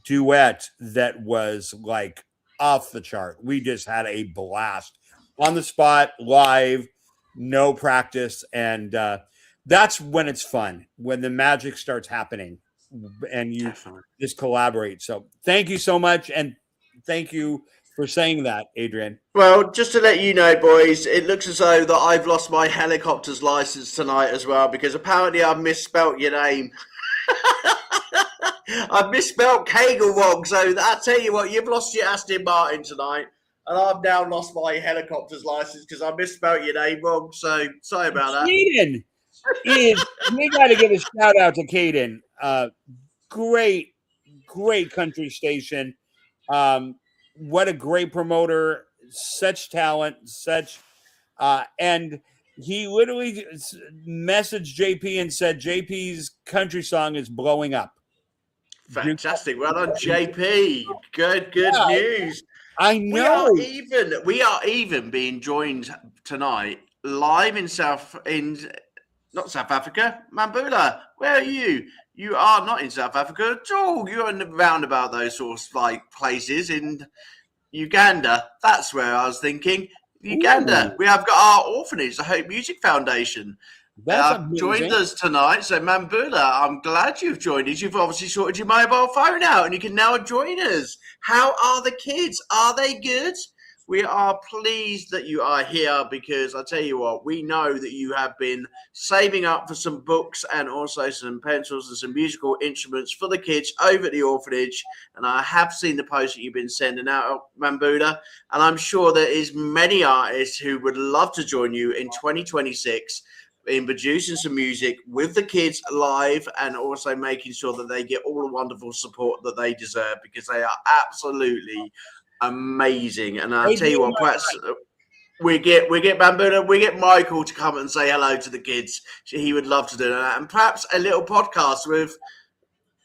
duet that was like off the chart. We just had a blast on the spot, live, no practice. And that's when it's fun, when the magic starts happening and you just collaborate. So thank you so much. And thank you for saying that, Adrian. well, just to let you know, boys, it looks as though that I've lost my helicopter's license tonight as well, because apparently I've misspelt your name. I've misspelled Cagal wrong. So I tell you what, you've lost your Aston Martin tonight, and I've now lost my helicopter's license because I misspelled your name wrong. So sorry about that. Caden, we got to give a shout out to Caden. Great country station. What a great promoter, such talent, and he literally messaged JP and said JP's country song is blowing up. Fantastic. Well done, JP. Good news. I know. We are even being joined tonight live in not South Africa, Mambula. Where are you? You are not in South Africa at all. You're in round about those sorts of like places in Uganda. That's where I was thinking. Uganda. Ooh. We have got our orphanage, the Hope Music Foundation. Joined us tonight. So Mambula, I'm glad you've joined us. You've obviously sorted your mobile phone out and you can now join us. How are the kids? Are they good? We are pleased that you are here, because I tell you what, we know that you have been saving up for some books and also some pencils and some musical instruments for the kids over at the orphanage. And I have seen the post that you've been sending out, Mambula, and I'm sure there is many artists who would love to join you in 2026 in producing some music with the kids live, and also making sure that they get all the wonderful support that they deserve, because they are absolutely amazing. And I'll tell you what, perhaps we get Bamboo, we get Michael to come and say hello to the kids. He would love to do that, and perhaps a little podcast with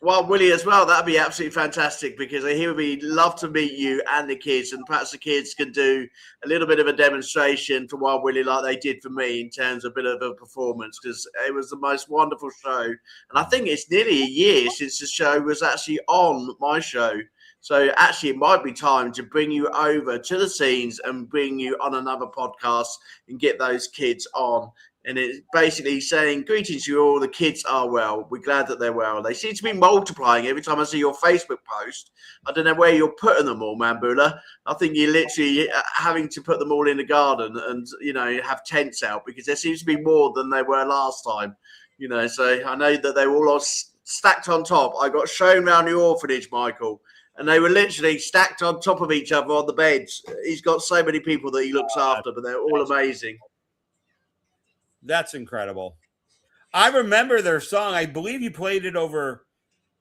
Wild Willie as well. That'd be absolutely fantastic, because he would love to meet you and the kids, and perhaps the kids can do a little bit of a demonstration for Wild Willie like they did for me in terms of a bit of a performance, because it was the most wonderful show. And I think it's nearly a year since the show was actually on my show. So actually, it might be time to bring you over to the scenes and bring you on another podcast and get those kids on. And it's basically saying, greetings to you all. The kids are well. We're glad that they're well. They seem to be multiplying every time I see your Facebook post. I don't know where you're putting them all, Mambula. I think you're literally having to put them all in the garden and, have tents out, because there seems to be more than they were last time. So I know that they were all stacked on top. I got shown around the orphanage, Michael, and they were literally stacked on top of each other on the beds. He's got so many people that he looks after, but they're all amazing. That's incredible. I remember their song. I believe you played it over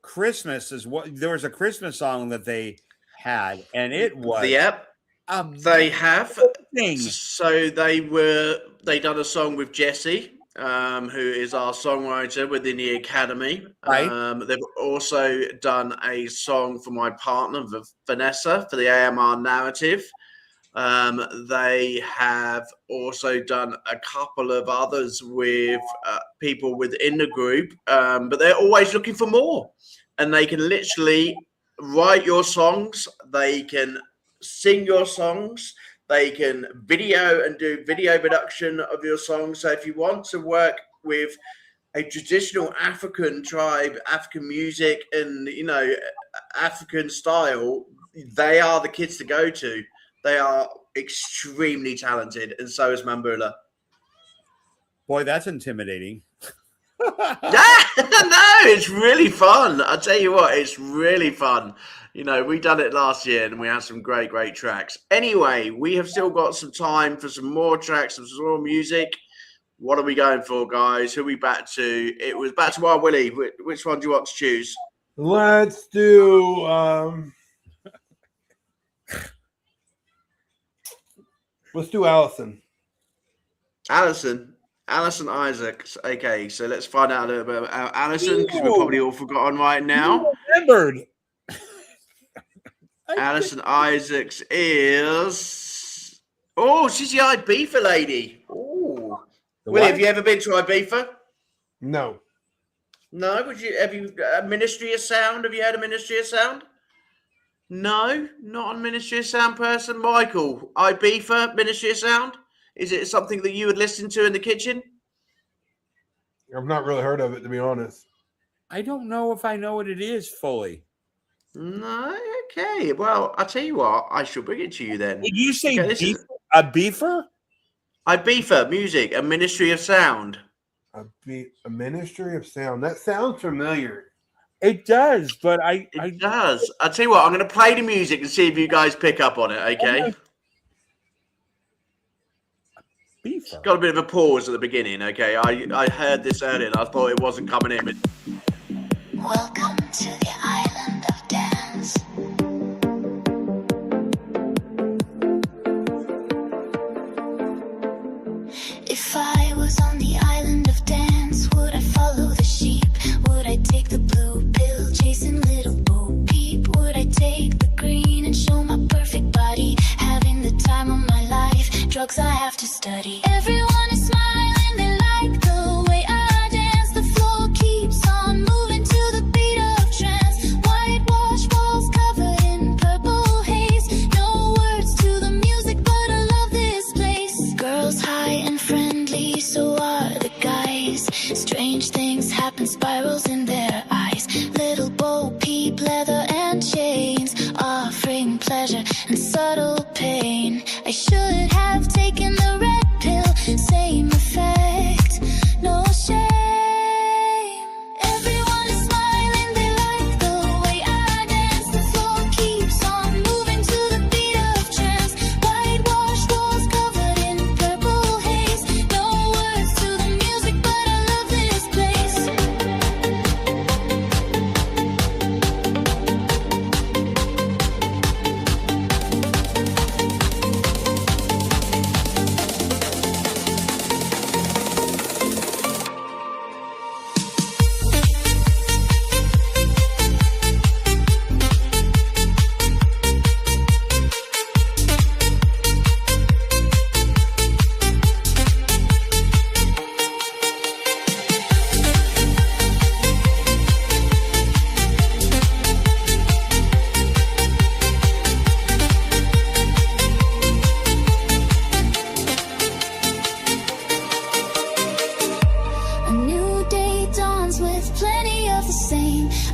Christmas. There was a Christmas song that they had, and it was they have. So they done a song with Jesse, who is our songwriter within the academy. Right. They've also done a song for my partner Vanessa for the AMR narrative. They have also done a couple of others with people within the group, but they're always looking for more. And they can literally write your songs. They can sing your songs. They can video and do video production of your songs. So if you want to work with a traditional African tribe, African music, and, African style, they are the kids to go to. They are extremely talented, and so is Mambula. Boy, that's intimidating. No, it's really fun. I tell you what, it's really fun. We done it last year, and we had some great, great tracks. Anyway, we have still got some time for some more tracks, some more music. What are we going for, guys? Who are we back to? It was back to Wild Willie. Which one do you want to choose? Let's do... Let's do Allison. Allison Isaacs. Okay, so let's find out a little bit about Allison, because we're probably all forgotten right now. Remembered. Allison Isaacs is... Oh, she's the Ibiza lady. Oh, Willie, have you ever been to Ibiza? No. No? Have you Ministry of Sound? Have you heard of Ministry of Sound? No, not a Ministry of Sound person. Michael, Ibiza, Ministry of Sound? Is it something that you would listen to in the kitchen? I've not really heard of it, to be honest. I don't know if I know what it is fully. No, okay. Well, I'll tell you what, I shall bring it to you then. Did you say okay, a beefer? Ibiza, music, a Ministry of Sound. A Ministry of Sound. That sounds familiar. It does, but It does. I'll tell you what, I'm going to play the music and see if you guys pick up on it, okay? Beefer. Got a bit of a pause at the beginning, okay? I heard this earlier and I thought it wasn't coming in. Welcome to the island of dance. If I was on the island of dance, would I follow the sheep? Would I take the blue pill, chasing little Bo Peep? Would I take the green and show my perfect body? Having the time of my life, drugs I have to study. Everyone is smiling, they like the way I dance. The floor keeps on moving to the beat of trance. Whitewash walls covered in purple haze. No words to the music, but I love this place. Girls high and friendly, so are the guys. Strange things happen, spirals in their eyes. Little Bo Peep, leather and chains, offering pleasure and subtle pain. I should have taken the red pill, same effect, no shame. Everyone is smiling, they like the way I dance. The floor keeps on moving to the beat of trance. Whitewash walls covered in purple haze. No words to the music, but I love this place.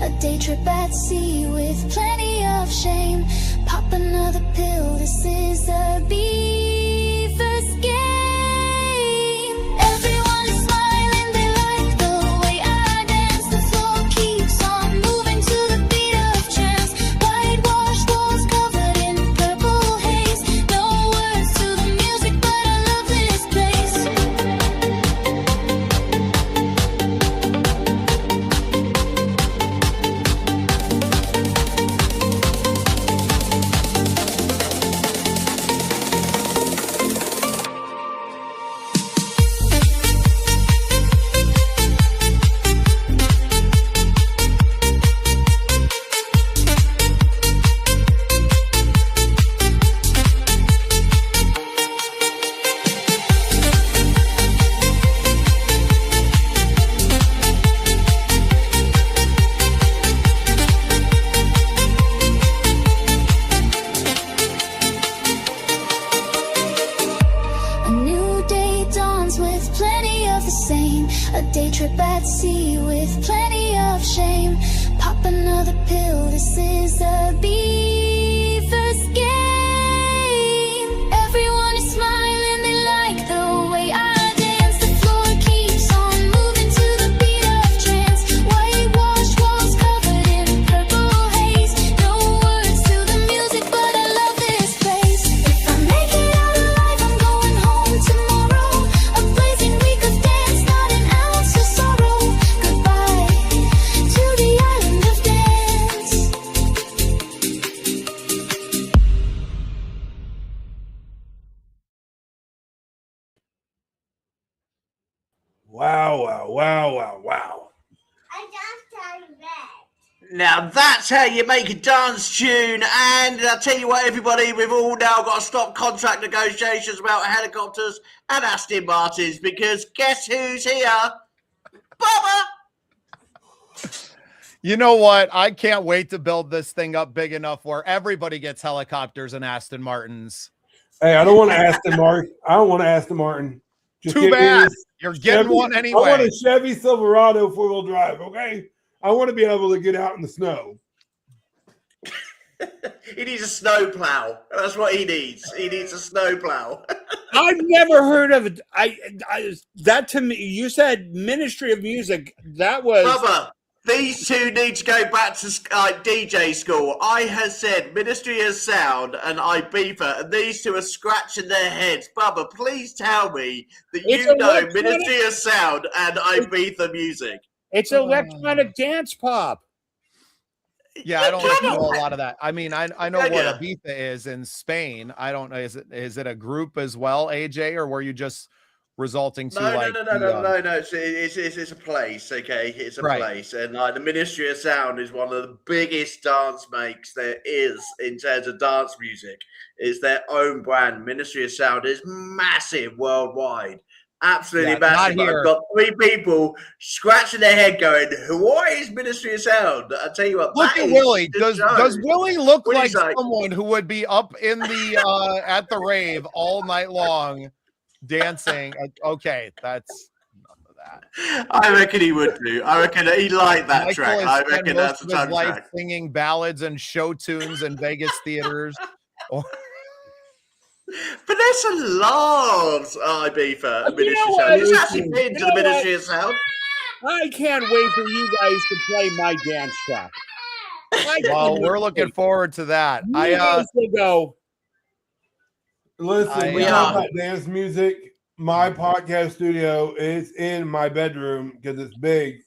A day trip at sea with plenty of shame. Pop another pill, this is the beaver's game. Everyone is smiling, they like the way I dance. The floor keeps on moving to the beat of chance. Whitewashed walls covered in purple haze. No words to the music, but I love this place. A new day dawns with plenty of the same. A day trip at sea with plenty of shame. Pop another pill, this is the beaver's game. Everyone is smiling, they like the way I dance. The floor keeps on moving to the beat of trance. Whitewashed walls covered in purple haze. No words to the music, but I love this place. If I make it out alive, I'm going home tomorrow. A blazing week of dance, not an ounce of sorrow. Goodbye to the island of dance. Wow, wow, wow, wow, wow. Now that's how you make a dance tune. And I'll tell you what, everybody, we've all now got to stop contract negotiations about helicopters and Aston Martins, because guess who's here? Bubba! You know what? I can't wait to build this thing up big enough where everybody gets helicopters and Aston Martins. Hey, I don't want to Aston Martin. I don't want to Aston Martin. Just Too get me bad. a You're getting Chevy. one I want anyway. a Chevy Silverado 4-wheel drive, okay? I want to be able to get out in the snow. He needs a snowplow. That's what he needs. He needs a snowplow. I've never heard of it. That to me, you said Ministry of Music. That was Bubba, these two need to go back to DJ school. I have said Ministry of Sound and Ibiza, and these two are scratching their heads. Bubba, please tell me that It's you know electronic- Ministry of Sound and Ibiza music. it's electronic dance pop. Yeah, I don't know a lot of that. I mean, I know what Yeah. Ibiza is in Spain. I don't know. Is it a group as well, AJ, or were you just resulting to No, like no. It's a place, okay? It's a Right. place, and like the Ministry of Sound is one of the biggest dance makes there is in terms of dance music. It's their own brand. Ministry of Sound is massive worldwide, absolutely Yeah, massive. not here. I've got three people scratching their head, going, "What is Ministry of Sound?" I tell you what, Look that at is Willie. the Does show. Willie look What do you like say? someone who would be up in the at the rave all night long dancing? Okay, that's enough of that. I reckon he would do. I reckon he liked that Michael track. has I spent reckon most that's of the his type of life track. singing ballads and show tunes in Vegas theaters. Vanessa loves Ibiza and You Ministry know of what? Sound. She's actually been You to know the what? Ministry of Sound. I can't wait for you guys to play my dance track. Well, we're looking forward to that. You guys will go. Listen, we are. talk about dance music. My podcast studio is in my bedroom because it's big.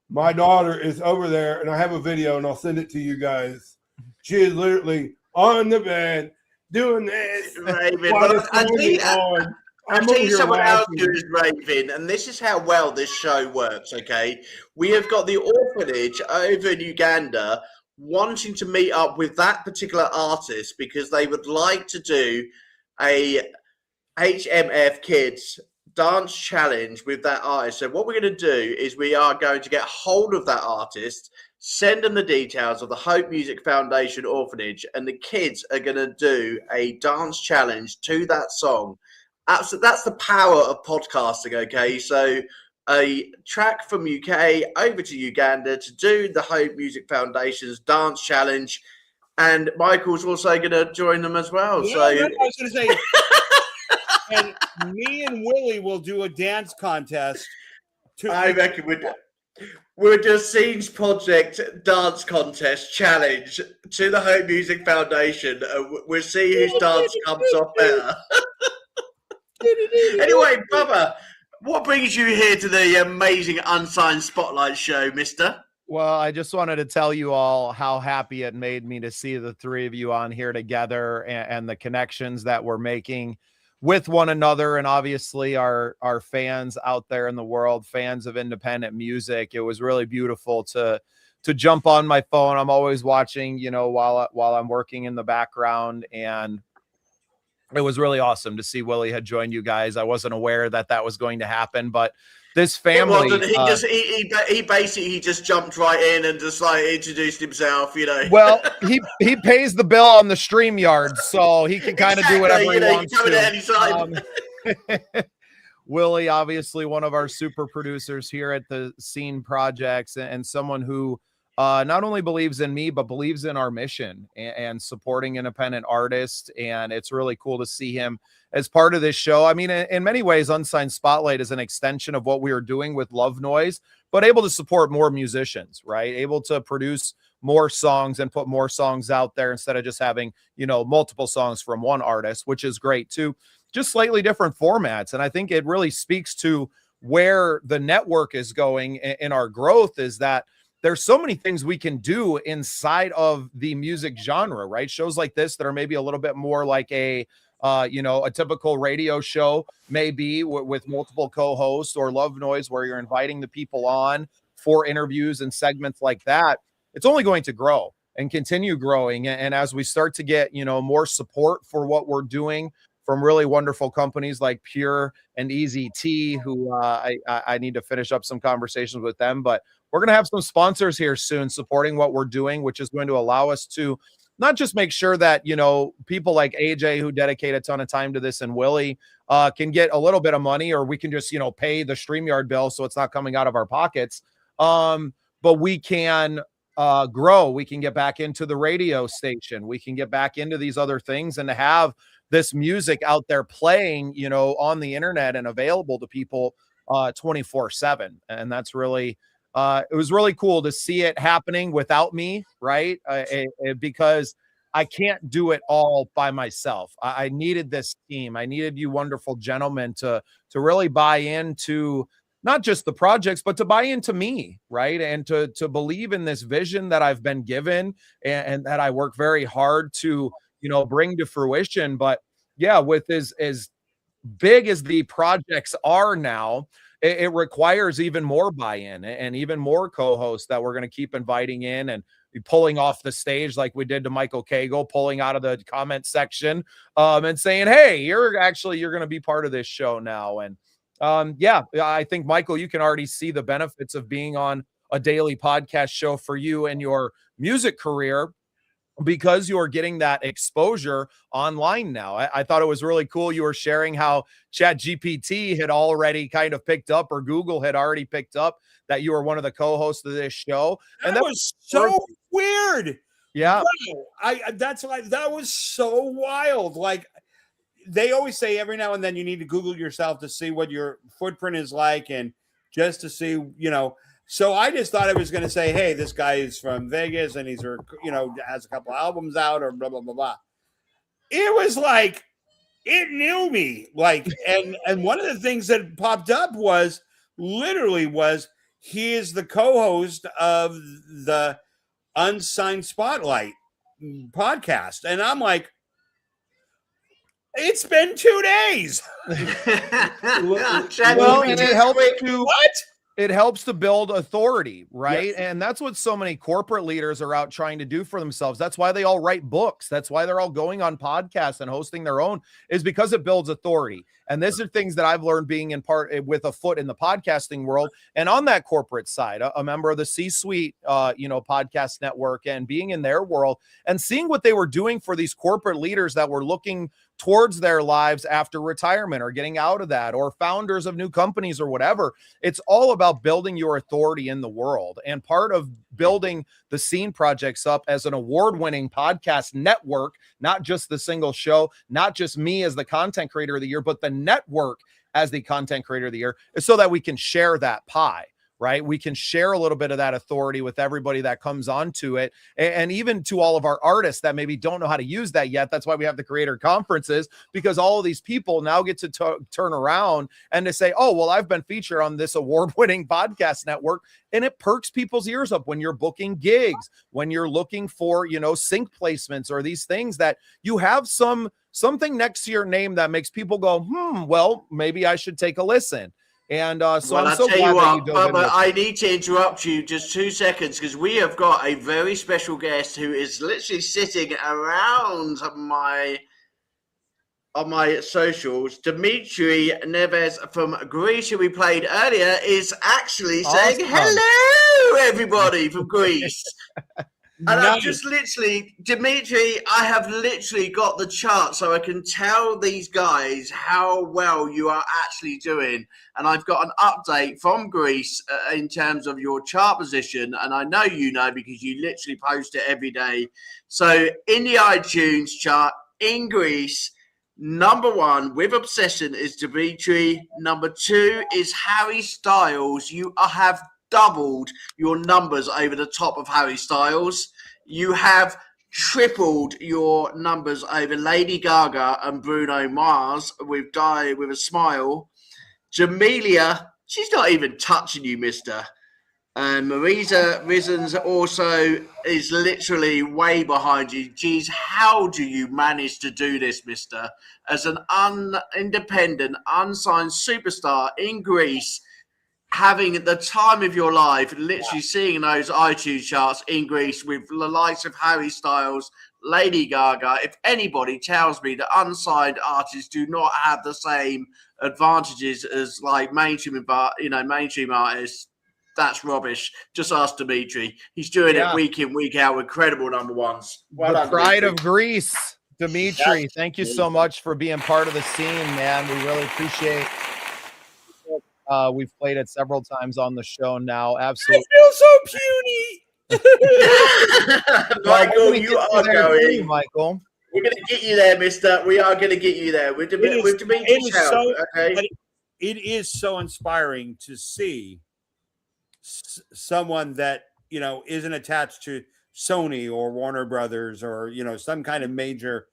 My daughter is over there, and I have a video, and I'll send it to you guys. She is literally on the bed doing this. Raving. while Well, the song is on. I'll I'm tell over you here someone else laughing. who is raving, and this is how well this show works, okay? We have got the orphanage over in Uganda wanting to meet up with that particular artist because they would like to do a HMF Kids dance challenge with that artist. So what we're going to do is we are going to get hold of that artist, send them the details of the Hope Music Foundation orphanage, and the kids are going to do a dance challenge to that song. Absolutely, that's the power of podcasting, okay? So a track from UK over to Uganda to do the Hope Music Foundation's dance challenge. And Michael's also going to join them as well. Yeah, So I was going to say, and me and Willie will do a dance contest. I reckon we'll do a Scenes Project dance contest challenge to the Hope Music Foundation. We'll see whose dance comes off better. Anyway, brother, what brings you here to the amazing Unsigned Spotlight show, mister? Well, I just wanted to tell you all how happy it made me to see the three of you on here together and the connections that we're making with one another, and obviously our fans out there in the world, fans of independent music. It was really beautiful to jump on my phone. I'm always watching, while I'm working in the background, and it was really awesome to see Willie had joined you guys. I wasn't aware that was going to happen, but this family, he basically just jumped right in and just like introduced himself, Well, he pays the bill on the StreamYard, so he can kind of do whatever he wants to. Willie, obviously one of our super producers here at the Scene Projects, and someone who not only believes in me, but believes in our mission and supporting independent artists. And it's really cool to see him as part of this show. I mean, in many ways, Unsigned Spotlight is an extension of what we are doing with Love Noise, but able to support more musicians, right? Able to produce more songs and put more songs out there instead of just having, multiple songs from one artist, which is great too. Just slightly different formats. And I think it really speaks to where the network is going in our growth, is that there's so many things we can do inside of the music genre, right? Shows like this that are maybe a little bit more like a typical radio show, maybe with multiple co-hosts, or Love Noise, where you're inviting the people on for interviews and segments like that. It's only going to grow and continue growing. And as we start to get, more support for what we're doing from really wonderful companies like Pure and Easy T, who I need to finish up some conversations with them, but we're going to have some sponsors here soon supporting what we're doing, which is going to allow us to not just make sure that, people like AJ, who dedicate a ton of time to this, and Willie can get a little bit of money, or we can just, pay the StreamYard bill so it's not coming out of our pockets. But we can grow. We can get back into the radio station. We can get back into these other things, and to have this music out there playing, on the internet and available to people 24/7. And that's really, it was really cool to see it happening without me, right? Because I can't do it all by myself. I needed this team. I needed you wonderful gentlemen to really buy into not just the projects, but to buy into me, right? And to believe in this vision that I've been given, and that I work very hard to, bring to fruition. But yeah, with as big as the projects are now, it requires even more buy-in and even more co-hosts that we're going to keep inviting in and be pulling off the stage, like we did to Michael Cagal, pulling out of the comment section and saying, hey, you're going to be part of this show now. And I think, Michael, you can already see the benefits of being on a daily podcast show for you and your music career, because you're getting that exposure online now. I thought it was really cool. You were sharing how ChatGPT had already kind of picked up, or Google had already picked up, that you were one of the co-hosts of this show. And that was so weird. Yeah. Wow. That was so wild. Like, they always say every now and then you need to Google yourself to see what your footprint is like, and just to see, So I just thought I was going to say, hey, this guy is from Vegas and he's, has a couple albums out, or blah, blah, blah, blah. It was like, it knew me. Like, and one of the things that popped up was he is the co-host of the Unsigned Spotlight podcast. And I'm like, it's been 2 days. Well, and it helps to what? It helps to build authority, right? Yes. And that's what so many corporate leaders are out trying to do for themselves. That's why they all write books. That's why they're all going on podcasts and hosting their own, is because it builds authority. And these are things that I've learned being in part with a foot in the podcasting world and on that corporate side, a member of the C-suite, podcast network, and being in their world and seeing what they were doing for these corporate leaders that were looking towards their lives after retirement or getting out of that, or founders of new companies or whatever. It's all about building your authority in the world. And part of building the Scene Projects up as an award-winning podcast network, not just the single show, not just me as the content creator of the year, but the network as the content creator of the year, is so that we can share that pie. Right? We can share a little bit of that authority with everybody that comes onto it. And even to all of our artists that maybe don't know how to use that yet. That's why we have the creator conferences, because all of these people now get to turn around and to say, oh, well, I've been featured on this award-winning podcast network. And it perks people's ears up when you're booking gigs, when you're looking for, sync placements or these things that you have something next to your name that makes people go, well, maybe I should take a listen. And so I'm so glad that you dove in. But I need to interrupt you just 2 seconds, because we have got a very special guest who is literally sitting around on my socials. Dimitri Neves from Greece, who we played earlier, is actually saying hello, everybody from Greece. And I've just Dimitri, I have literally got the chart so I can tell these guys how well you are actually doing. And I've got an update from Greece in terms of your chart position. And I know you know because you literally post it every day. So in the iTunes chart in Greece, number 1 with Obsession is Dimitri. Number 2 is Harry Styles. You have doubled your numbers over the top of Harry Styles. You have tripled your numbers over Lady Gaga and Bruno Mars with Die With a Smile. Jamelia, she's not even touching you, mister. And Marisa Rizzens also is literally way behind you. Geez, how do you manage to do this, mister? As an independent, unsigned superstar in Greece, having the time of your life, literally seeing those iTunes charts in Greece with the likes of Harry Styles, Lady Gaga. If anybody tells me that unsigned artists do not have the same advantages as like mainstream artists, that's rubbish. Just ask Dimitri. He's doing it week in, week out with credible number ones. Well done, pride of Greece, Dimitri. Thank you so much for being part of the scene, man. We really appreciate. We've played it several times on the show now. Absolutely. I feel so puny. Michael, you are going. Michael. We're going to get you there, mister. We are going to get you there. It is so inspiring to see someone that, isn't attached to Sony or Warner Brothers or, some kind of major,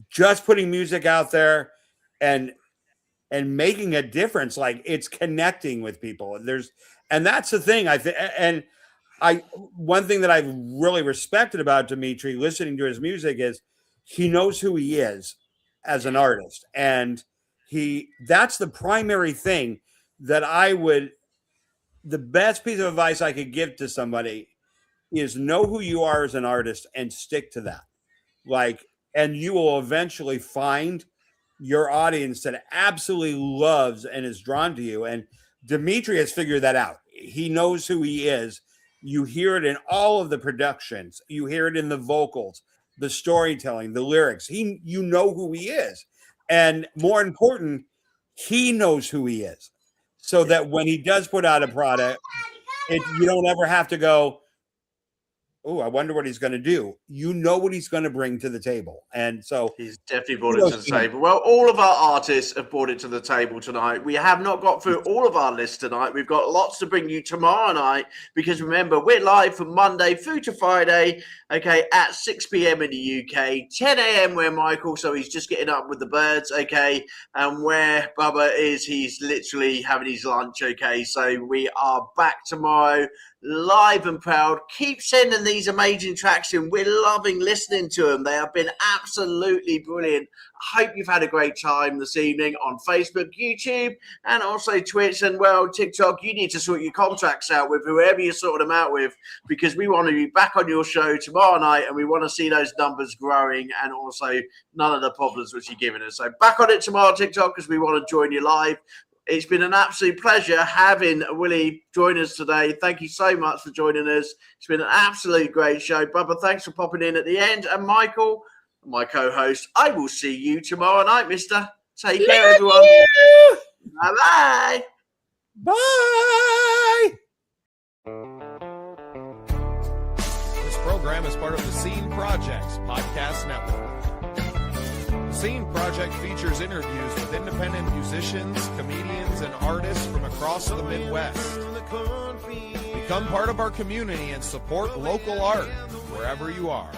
just putting music out there and making a difference. Like, it's connecting with people. And that's the thing. One thing that I've really respected about Dimitri, listening to his music, is he knows who he is as an artist. And that's the primary thing that the best piece of advice I could give to somebody is know who you are as an artist and stick to that. And you will eventually find your audience that absolutely loves and is drawn to you. And Dimitri has figured that out. He knows who he is. You hear it in all of the productions. You hear it in the vocals, the storytelling, the lyrics. You know who he is. And more important, he knows who he is. So that when he does put out a product, you don't ever have to go, oh, I wonder what he's going to do. You know what he's going to bring to the table. And so he's definitely brought it to the table. Well, all of our artists have brought it to the table tonight. We have not got through all of our lists tonight. We've got lots to bring you tomorrow night, because remember, we're live from Monday through to Friday, okay, at 6 p.m. in the UK, 10 a.m. where Michael, so he's just getting up with the birds, okay, and where Bubba is, he's literally having his lunch, okay. So we are back tomorrow. live and proud. Keep sending these amazing tracks in. We're loving listening to them. They have been absolutely brilliant. I hope you've had a great time this evening on Facebook, YouTube, and also Twitch and, well, TikTok. You need to sort your contracts out with whoever you sort them out with, because we want to be back on your show tomorrow night, and we want to see those numbers growing and also none of the problems which you're giving us. So back on it tomorrow, TikTok, because we want to join you live. It's been an absolute pleasure having Willie join us today. Thank you so much for joining us. It's been an absolute great show. Bubba, thanks for popping in at the end. And Michael, my co-host, I will see you tomorrow night, mister. Take care, everyone. Bye-bye. Bye. This program is part of the Scene Projects Podcast Network. The Scene Project features interviews with independent musicians, comedians, and artists from across the Midwest. Become part of our community and support local art wherever you are.